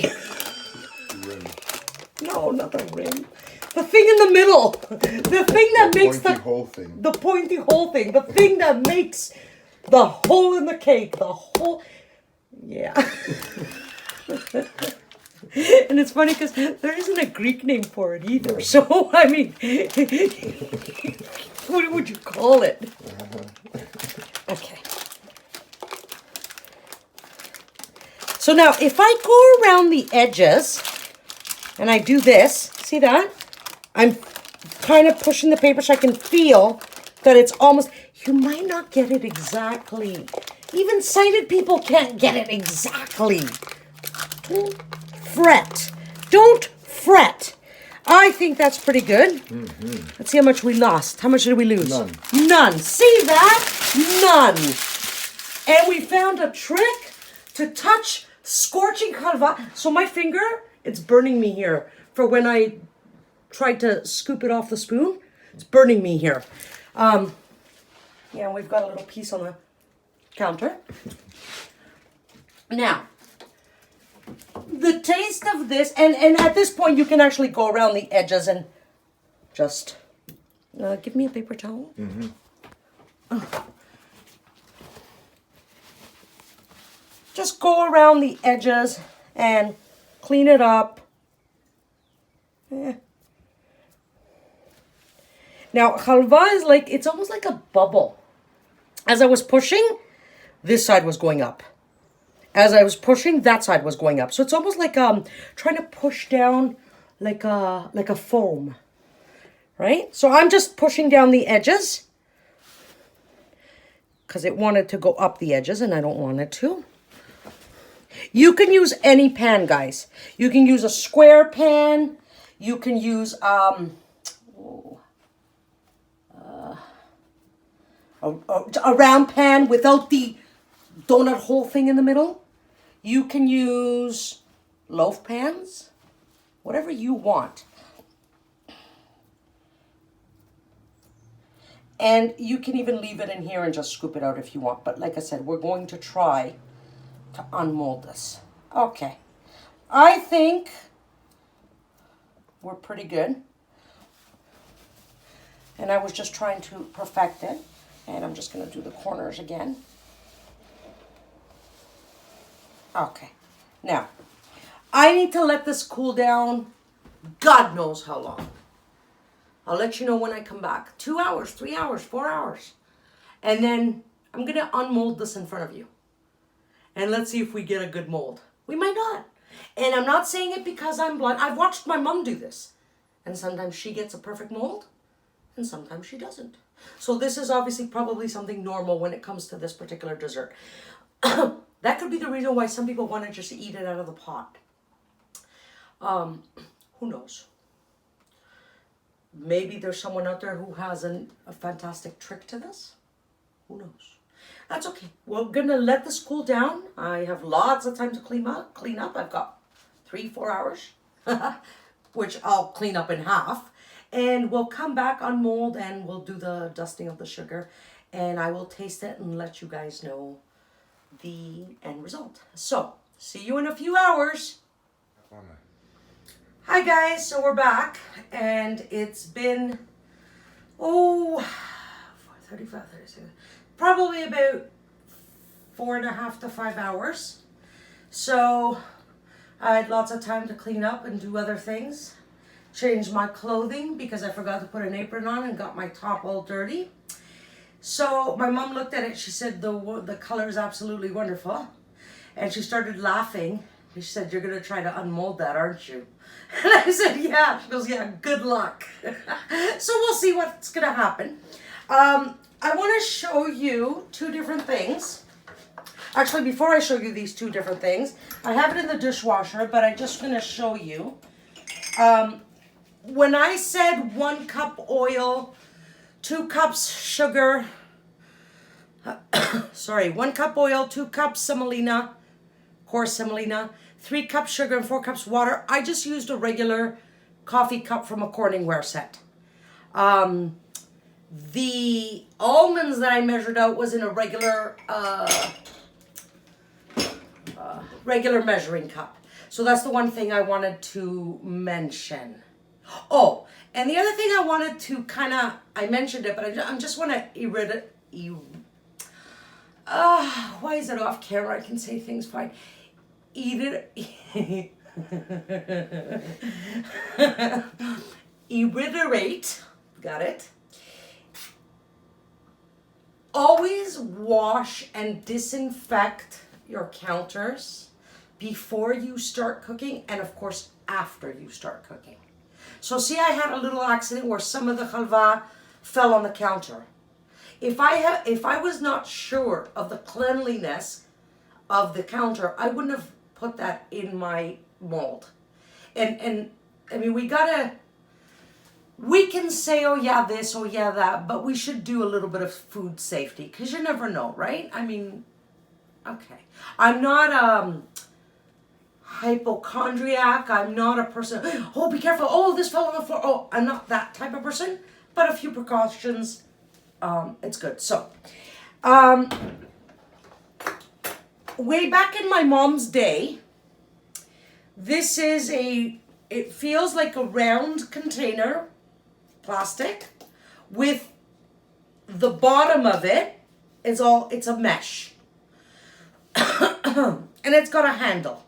No, not the rim. The thing in the middle. The thing that makes the... Hole thing. The pointy hole thing. The thing that makes the hole in the cake. The hole... Yeah. And it's funny because there isn't a Greek name for it either. So, I mean... What would you call it? Okay. So now, if I go around the edges, and I do this, see that? I'm kind of pushing the paper so I can feel that it's almost, you might not get it exactly. Even sighted people can't get it exactly. Don't fret. Don't fret. I think that's pretty good. Mm-hmm. Let's see how much we lost. How much did we lose? None. None. See that? None. And we found a trick to touch scorching halva. So my finger, it's burning me here. For when I tried to scoop it off the spoon, it's burning me here. Yeah, we've got a little piece on the counter. Now, the taste of this, and at this point you can actually go around the edges and just, give me a paper towel. Mm-hmm. Just go around the edges and clean it up. Now, halva is like, it's almost like a bubble. As I was pushing, this side was going up. As I was pushing, that side was going up. So it's almost like trying to push down like a foam, right? So I'm just pushing down the edges because it wanted to go up the edges and I don't want it to. You can use any pan, guys. You can use a square pan. You can use a round pan without the donut hole thing in the middle. You can use loaf pans, whatever you want. And you can even leave it in here and just scoop it out if you want. But like I said, we're going to try to unmold this. Okay. I think we're pretty good. And I was just trying to perfect it. And I'm just going to do the corners again. Okay. Now, I need to let this cool down God knows how long. I'll let you know when I come back. 2 hours, 3 hours, 4 hours. And then I'm going to unmold this in front of you. And let's see if we get a good mold. We might not. And I'm not saying it because I'm blind. I've watched my mom do this. And sometimes she gets a perfect mold. And sometimes she doesn't. So this is obviously probably something normal when it comes to this particular dessert. That could be the reason why some people want to just eat it out of the pot. Who knows? Maybe there's someone out there who has a fantastic trick to this. Who knows? That's okay. We're going to let this cool down. I have lots of time to clean up. I've got 3-4 hours, which I'll clean up in half. And we'll come back on mold and we'll do the dusting of the sugar. And I will taste it and let you guys know the end result. So, see you in a few hours. Hi guys, so we're back, and it's been, 35, 36, probably about 4.5 to 5 hours. So I had lots of time to clean up and do other things. Change my clothing because I forgot to put an apron on and got my top all dirty. So my mom looked at it, she said the color is absolutely wonderful. And she started laughing. She said, "You're gonna try to unmold that, aren't you?" And I said, "Yeah." She goes, "Yeah, good luck." So we'll see what's gonna happen. I wanna show you 2 different things. Actually, before I show you these 2 different things, I have it in the dishwasher, but I'm just gonna show you. When I said 1 cup oil, 2 cups sugar, 1 cup oil, 2 cups semolina, coarse semolina, 3 cups sugar and 4 cups water. I just used a regular coffee cup from a Corningware set. The almonds that I measured out was in a regular measuring cup. So that's the one thing I wanted to mention. Oh, and the other thing I wanted to I mentioned it, but I just want to why is it off camera? I can say things fine. Reiterate, got it? Always wash and disinfect your counters before you start cooking, and of course after you start cooking. So see, I had a little accident where some of the halva fell on the counter. If I was not sure of the cleanliness of the counter, I wouldn't have put that in my mold. And I mean, we can say, oh yeah, this, oh yeah, that, but we should do a little bit of food safety, because you never know, right? I mean, okay. I'm not hypochondriac. I'm not a person, oh, be careful, oh, this fell on the floor. Oh, I'm not that type of person, but a few precautions, it's good. So, way back in my mom's day, this is it feels like a round container, plastic, with the bottom of it it's a mesh. And it's got a handle.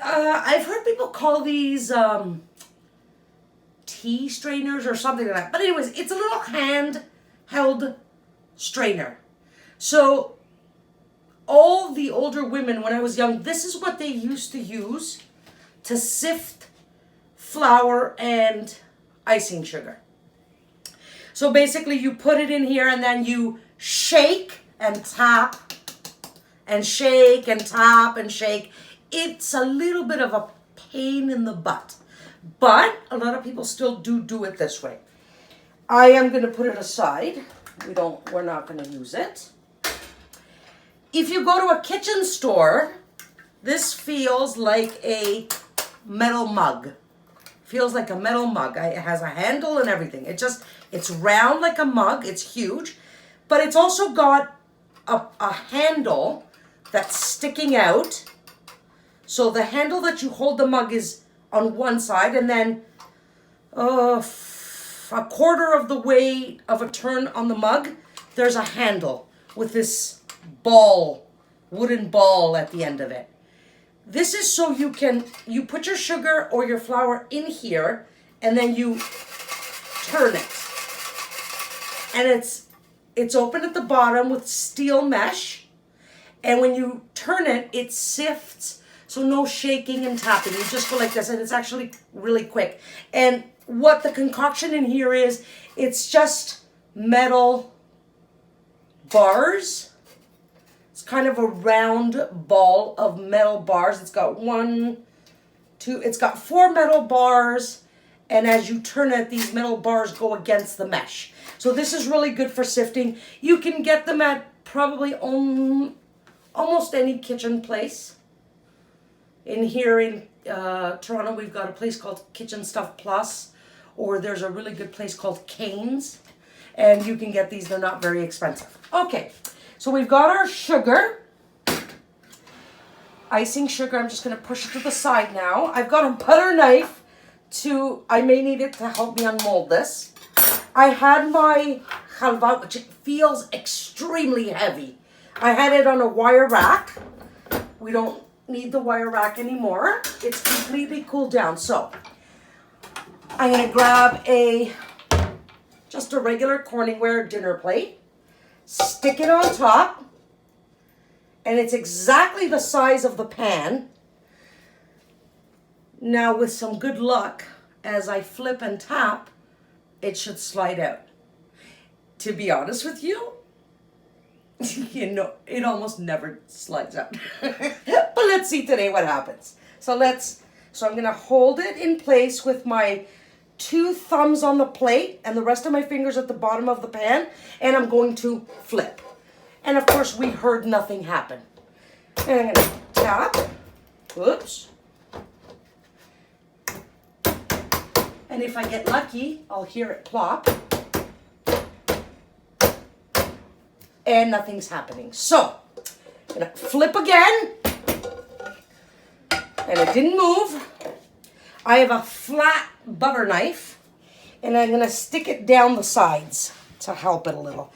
I've heard people call these tea strainers or something like that. But anyways, it's a little hand-held strainer. So all the older women, when I was young, this is what they used to use to sift flour and icing sugar. So basically you put it in here and then you shake and tap and shake and tap and shake. It's a little bit of a pain in the butt, but a lot of people still do it this way. I am going to put it aside. We're not going to use it. If you go to a kitchen store, this feels like a metal mug. Feels like a metal mug. It has a handle and everything. It's round like a mug. It's huge, but it's also got a handle that's sticking out. So the handle that you hold the mug is on one side, and then a quarter of the way of a turn on the mug, there's a handle with this ball, wooden ball at the end of it. This is so you put your sugar or your flour in here and then you turn it. And it's open at the bottom with steel mesh. And when you turn it, it sifts. So no shaking and tapping. You just go like this and it's actually really quick. And what the concoction in here is, it's just metal bars. It's kind of a round ball of metal bars. It's got it's got 4 metal bars. And as you turn it, these metal bars go against the mesh. So this is really good for sifting. You can get them at probably almost any kitchen place. In here in Toronto, we've got a place called Kitchen Stuff Plus, or there's a really good place called Cain's, and you can get these. They're not very expensive. Okay, so we've got our sugar, icing sugar. I'm just going to push it to the side now. I've got a butter knife I may need it to help me unmold this. I had my halva, which it feels extremely heavy. I had it on a wire rack. We don't need the wire rack anymore. It's completely cooled down. So I'm going to grab just a regular Corningware dinner plate, stick it on top, and it's exactly the size of the pan. Now with some good luck, as I flip and tap, it should slide out. To be honest with you, it almost never slides out. But let's see today what happens. So I'm going to hold it in place with my 2 thumbs on the plate and the rest of my fingers at the bottom of the pan, and I'm going to flip. And of course, we heard nothing happen. And I'm going to tap. Oops. And if I get lucky, I'll hear it plop. And nothing's happening. So, I'm going to flip again. And it didn't move. I have a flat butter knife. And I'm going to stick it down the sides to help it a little.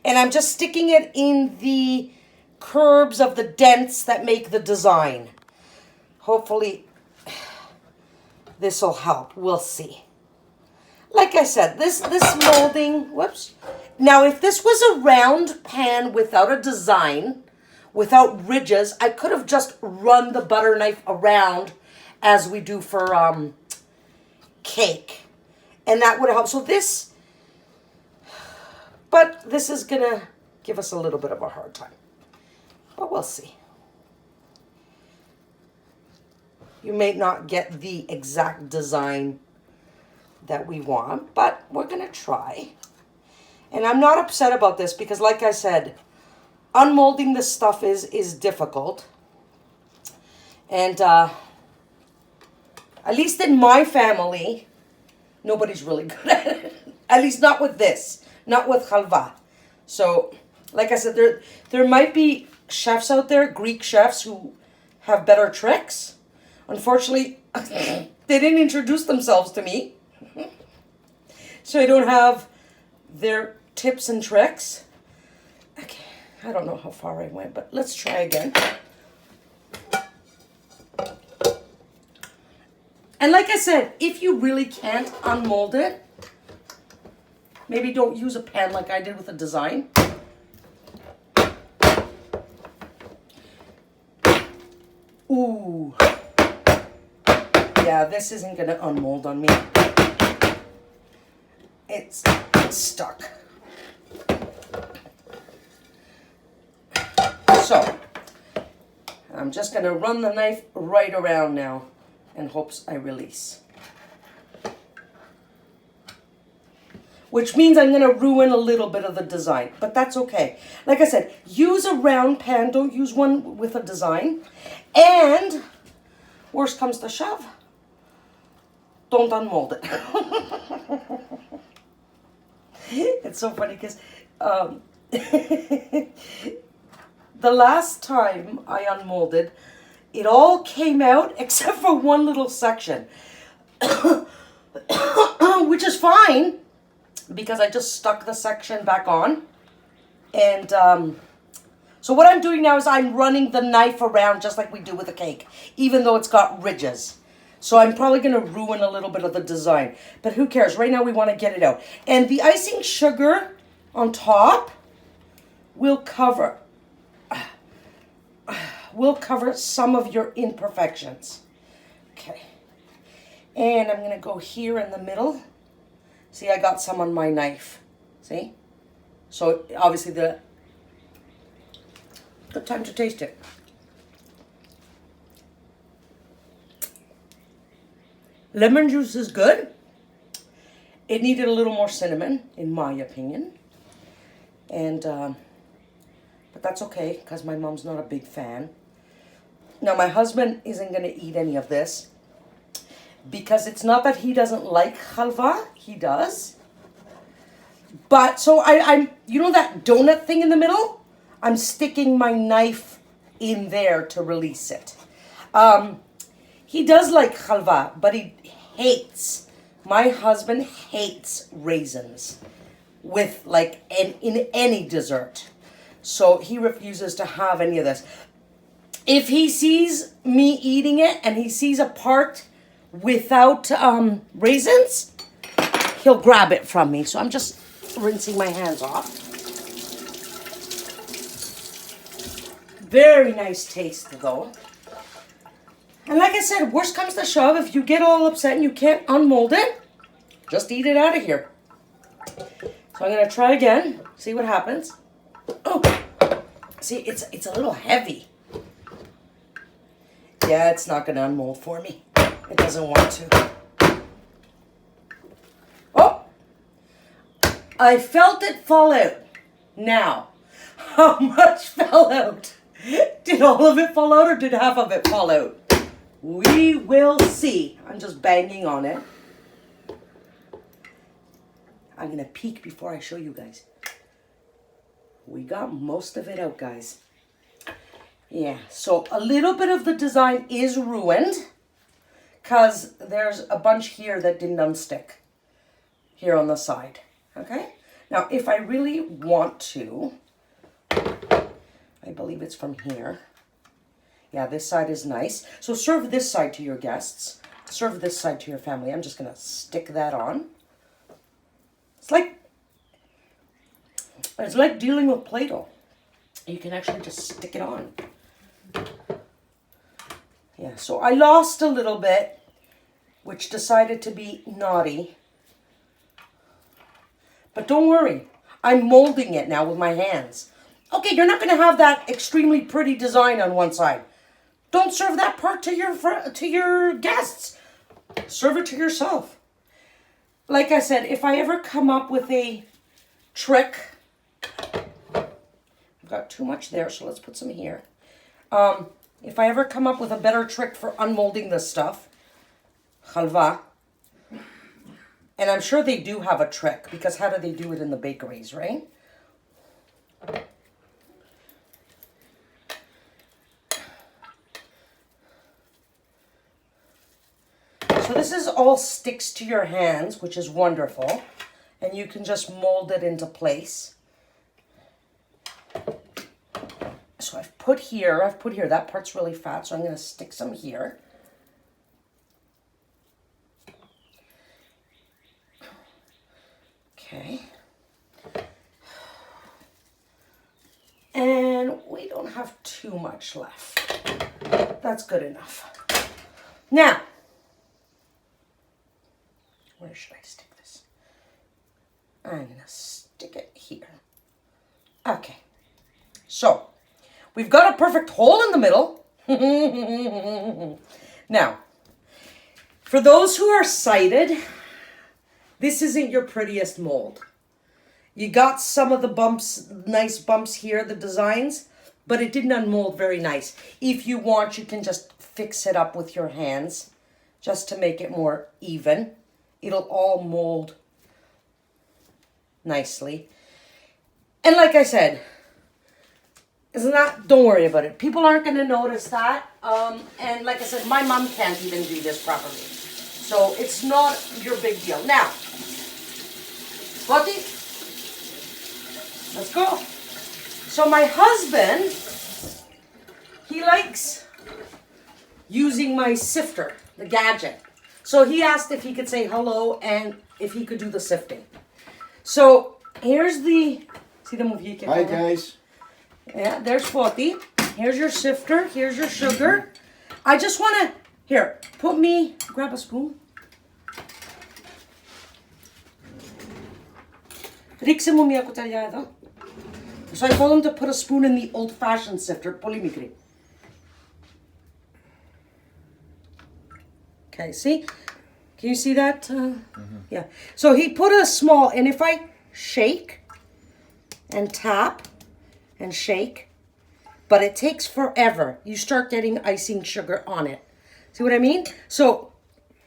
And I'm just sticking it in the curbs of the dents that make the design. Hopefully this will help. We'll see. Like I said, this molding, whoops. Now, if this was a round pan without a design, without ridges, I could have just run the butter knife around as we do for cake. And that would help. So this is going to give us a little bit of a hard time. But we'll see. You may not get the exact design that we want, but we're going to try. And I'm not upset about this because, like I said, unmolding this stuff is difficult. And at least in my family, nobody's really good at it. At least not with this, not with halva. So, like I said, there might be chefs out there, Greek chefs, who have better tricks. Unfortunately, they didn't introduce themselves to me. So I don't have their tips and tricks. Okay, I don't know how far I went, but let's try again. And like I said, if you really can't unmold it, maybe don't use a pan like I did with a design. Ooh. Yeah, this isn't going to unmold on me. It's stuck. So, I'm just going to run the knife right around now in hopes I release. Which means I'm going to ruin a little bit of the design, but that's okay. Like I said, use a round pan, don't use one with a design. And, worst comes to shove, don't unmold it. It's so funny because the last time I unmolded, it all came out except for one little section. which is fine because I just stuck the section back on. And so what I'm doing now is I'm running the knife around just like we do with a cake, even though it's got ridges. So I'm probably going to ruin a little bit of the design, but who cares? Right now we want to get it out. And the icing sugar on top will cover some of your imperfections. Okay. And I'm going to go here in the middle. See, I got some on my knife. See? So obviously good time to taste it. Lemon juice is good. It needed a little more cinnamon, in my opinion. And, but that's okay, because my mom's not a big fan. Now, my husband isn't going to eat any of this, because it's not that he doesn't like halva. He does. But, so I'm, you know that donut thing in the middle? I'm sticking my knife in there to release it. He does like halva, but he hates, my husband hates raisins with like in any dessert. So he refuses to have any of this. If he sees me eating it and he sees a part without raisins, he'll grab it from me. So I'm just rinsing my hands off. Very nice taste though. And like I said, worst comes to shove, if you get all upset and you can't unmold it, just eat it out of here. So I'm going to try again, see what happens. Oh, see, it's a little heavy. Yeah, it's not going to unmold for me. It doesn't want to. Oh, I felt it fall out. Now, how much fell out? Did all of it fall out or did half of it fall out? We will see. I'm just banging on it. I'm going to peek before I show you guys. We got most of it out, guys. Yeah, so a little bit of the design is ruined because there's a bunch here that didn't unstick here on the side. Okay? Now, if I really want to, I believe it's from here. Yeah, this side is nice. So serve this side to your guests. Serve this side to your family. I'm just going to stick that on. It's like dealing with Play-Doh. You can actually just stick it on. Yeah, so I lost a little bit, which decided to be naughty. But don't worry. I'm molding it now with my hands. Okay, you're not going to have that extremely pretty design on one side. Don't serve that part to your guests. Serve it to yourself. Like I said, if I ever come up with a trick, I've got too much there, so let's put some here. If I ever come up with a better trick for unmolding this stuff, halva, and I'm sure they do have a trick, because how do they do it in the bakeries, right? So this is all sticks to your hands, which is wonderful. And you can just mold it into place. So I've put here, that part's really fat, so I'm going to stick some here. Okay. And we don't have too much left. That's good enough. Now, where should I stick this? I'm going to stick it here. Okay. So, we've got a perfect hole in the middle. Now, for those who are sighted, this isn't your prettiest mold. You got some of the bumps, nice bumps here, the designs, but it didn't unmold very nice. If you want, you can just fix it up with your hands just to make it more even. It'll all mold nicely. And like I said, don't worry about it. People aren't going to notice that. And like I said, my mom can't even do this properly. So it's not your big deal. Now, Scotty, let's go. So my husband, he likes using my sifter, the gadget. So he asked if he could say hello and if he could do the sifting. So here's the, see the movie? Hi guys. Yeah, there's Scotty. Here's your sifter. Here's your sugar. I just want to, here, grab a spoon. So I told him to put a spoon in the old-fashioned sifter. Okay, see? Can you see that? Yeah. So he put a small, and if I shake and tap and shake, but it takes forever. You start getting icing sugar on it. See what I mean? So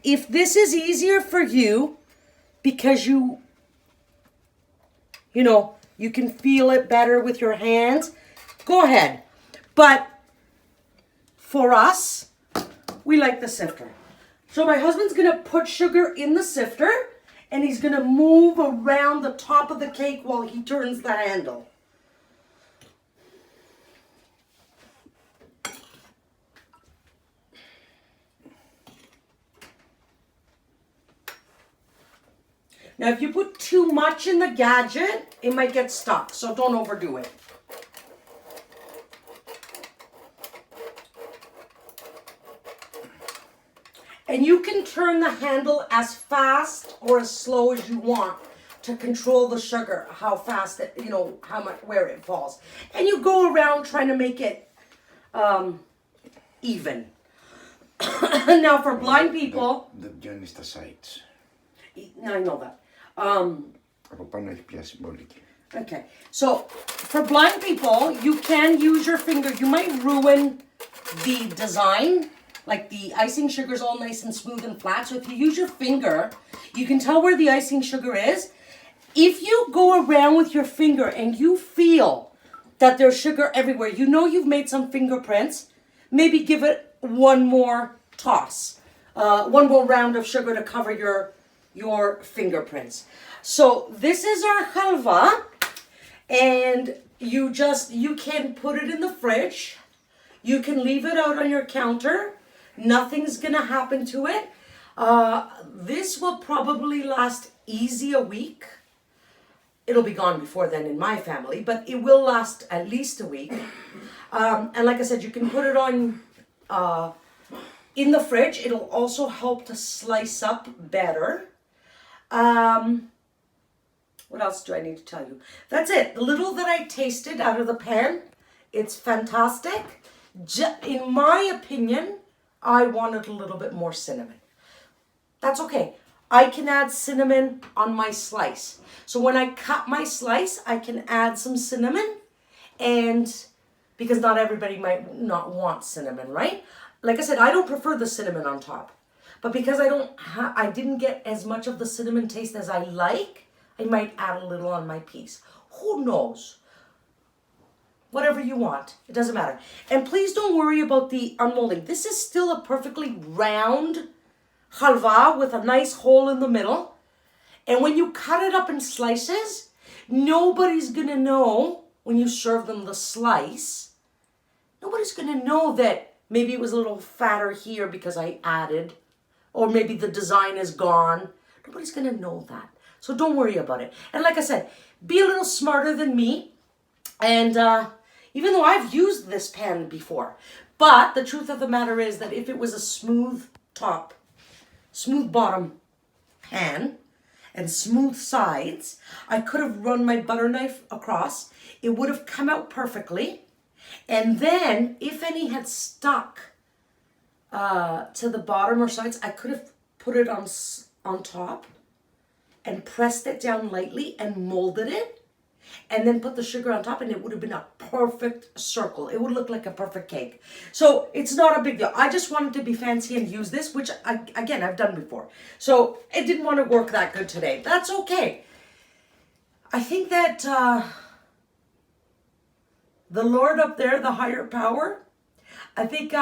if this is easier for you because you know, you can feel it better with your hands, go ahead. But for us, we like the sifter. So my husband's gonna put sugar in the sifter and he's gonna move around the top of the cake while he turns the handle. Now, if you put too much in the gadget, it might get stuck, so don't overdo it. And you can turn the handle as fast or as slow as you want to control the sugar, how fast it, you know, how much, where it falls. And you go around trying to make it even. Now, for blind people... The journey is the sides. I know that. Okay. Okay, so for blind people, you can use your finger. You might ruin the design, like the icing sugar is all nice and smooth and flat. So if you use your finger, you can tell where the icing sugar is. If you go around with your finger and you feel that there's sugar everywhere, you know you've made some fingerprints, maybe give it one more toss, one more round of sugar to cover your fingerprints. So this is our halva, and you can put it in the fridge. You can leave it out on your counter. Nothing's gonna happen to it. This will probably last easy a week. It'll be gone before then in my family, but it will last at least a week. And like I said, you can put it on in the fridge. It'll also help to slice up better. What else do I need to tell you? That's it. The little that I tasted out of the pan, it's fantastic. In my opinion, I wanted a little bit more cinnamon. That's okay. I can add cinnamon on my slice. So when I cut my slice, I can add some cinnamon, and because not everybody might not want cinnamon, right? Like I said, I don't prefer the cinnamon on top. But because I didn't get as much of the cinnamon taste as I like, I might add a little on my piece. Who knows? Whatever you want. It doesn't matter. And please don't worry about the unmolding. This is still a perfectly round halva with a nice hole in the middle. And when you cut it up in slices, nobody's going to know when you serve them the slice. Nobody's going to know that maybe it was a little fatter here because I added, or maybe the design is gone. Nobody's going to know that. So don't worry about it. And like I said, be a little smarter than me. And even though I've used this pan before, but the truth of the matter is that if it was a smooth top, smooth bottom pan and smooth sides, I could have run my butter knife across. It would have come out perfectly. And then if any had stuck to the bottom or sides, I could have put it on top and pressed it down lightly and molded it, and then put the sugar on top, and it would have been a perfect circle. It would look like a perfect cake. So it's not a big deal. I just wanted to be fancy and use this, which again, I've done before. So it didn't want to work that good today. That's okay. I think that the Lord up there, the higher power, I think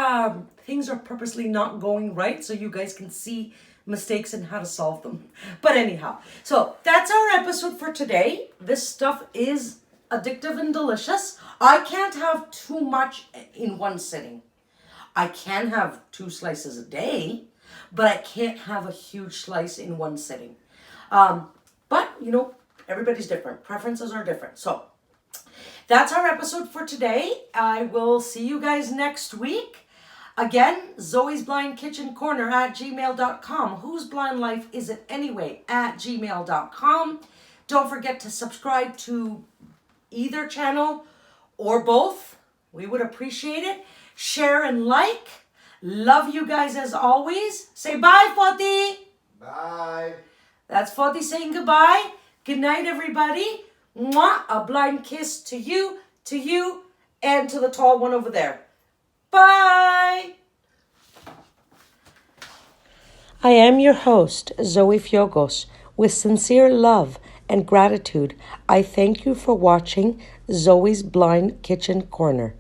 things are purposely not going right so you guys can see mistakes and how to solve them. But anyhow, so that's our episode for today. This stuff is addictive and delicious. I can't have too much in one sitting. I can have 2 slices a day, but I can't have a huge slice in one sitting. But, you know, everybody's different. Preferences are different. So that's our episode for today. I will see you guys next week. Again, Zoe's Blind Kitchen Corner at gmail.com. Whose Blind Life Is It Anyway at gmail.com. Don't forget to subscribe to either channel or both. We would appreciate it. Share and like. Love you guys as always. Say bye, Foti. Bye. That's Foti saying goodbye. Good night, everybody. Mwah. A blind kiss to you, and to the tall one over there. Bye. I am your host, Zoe Fiogos. With sincere love and gratitude, I thank you for watching Zoe's Blind Kitchen Corner.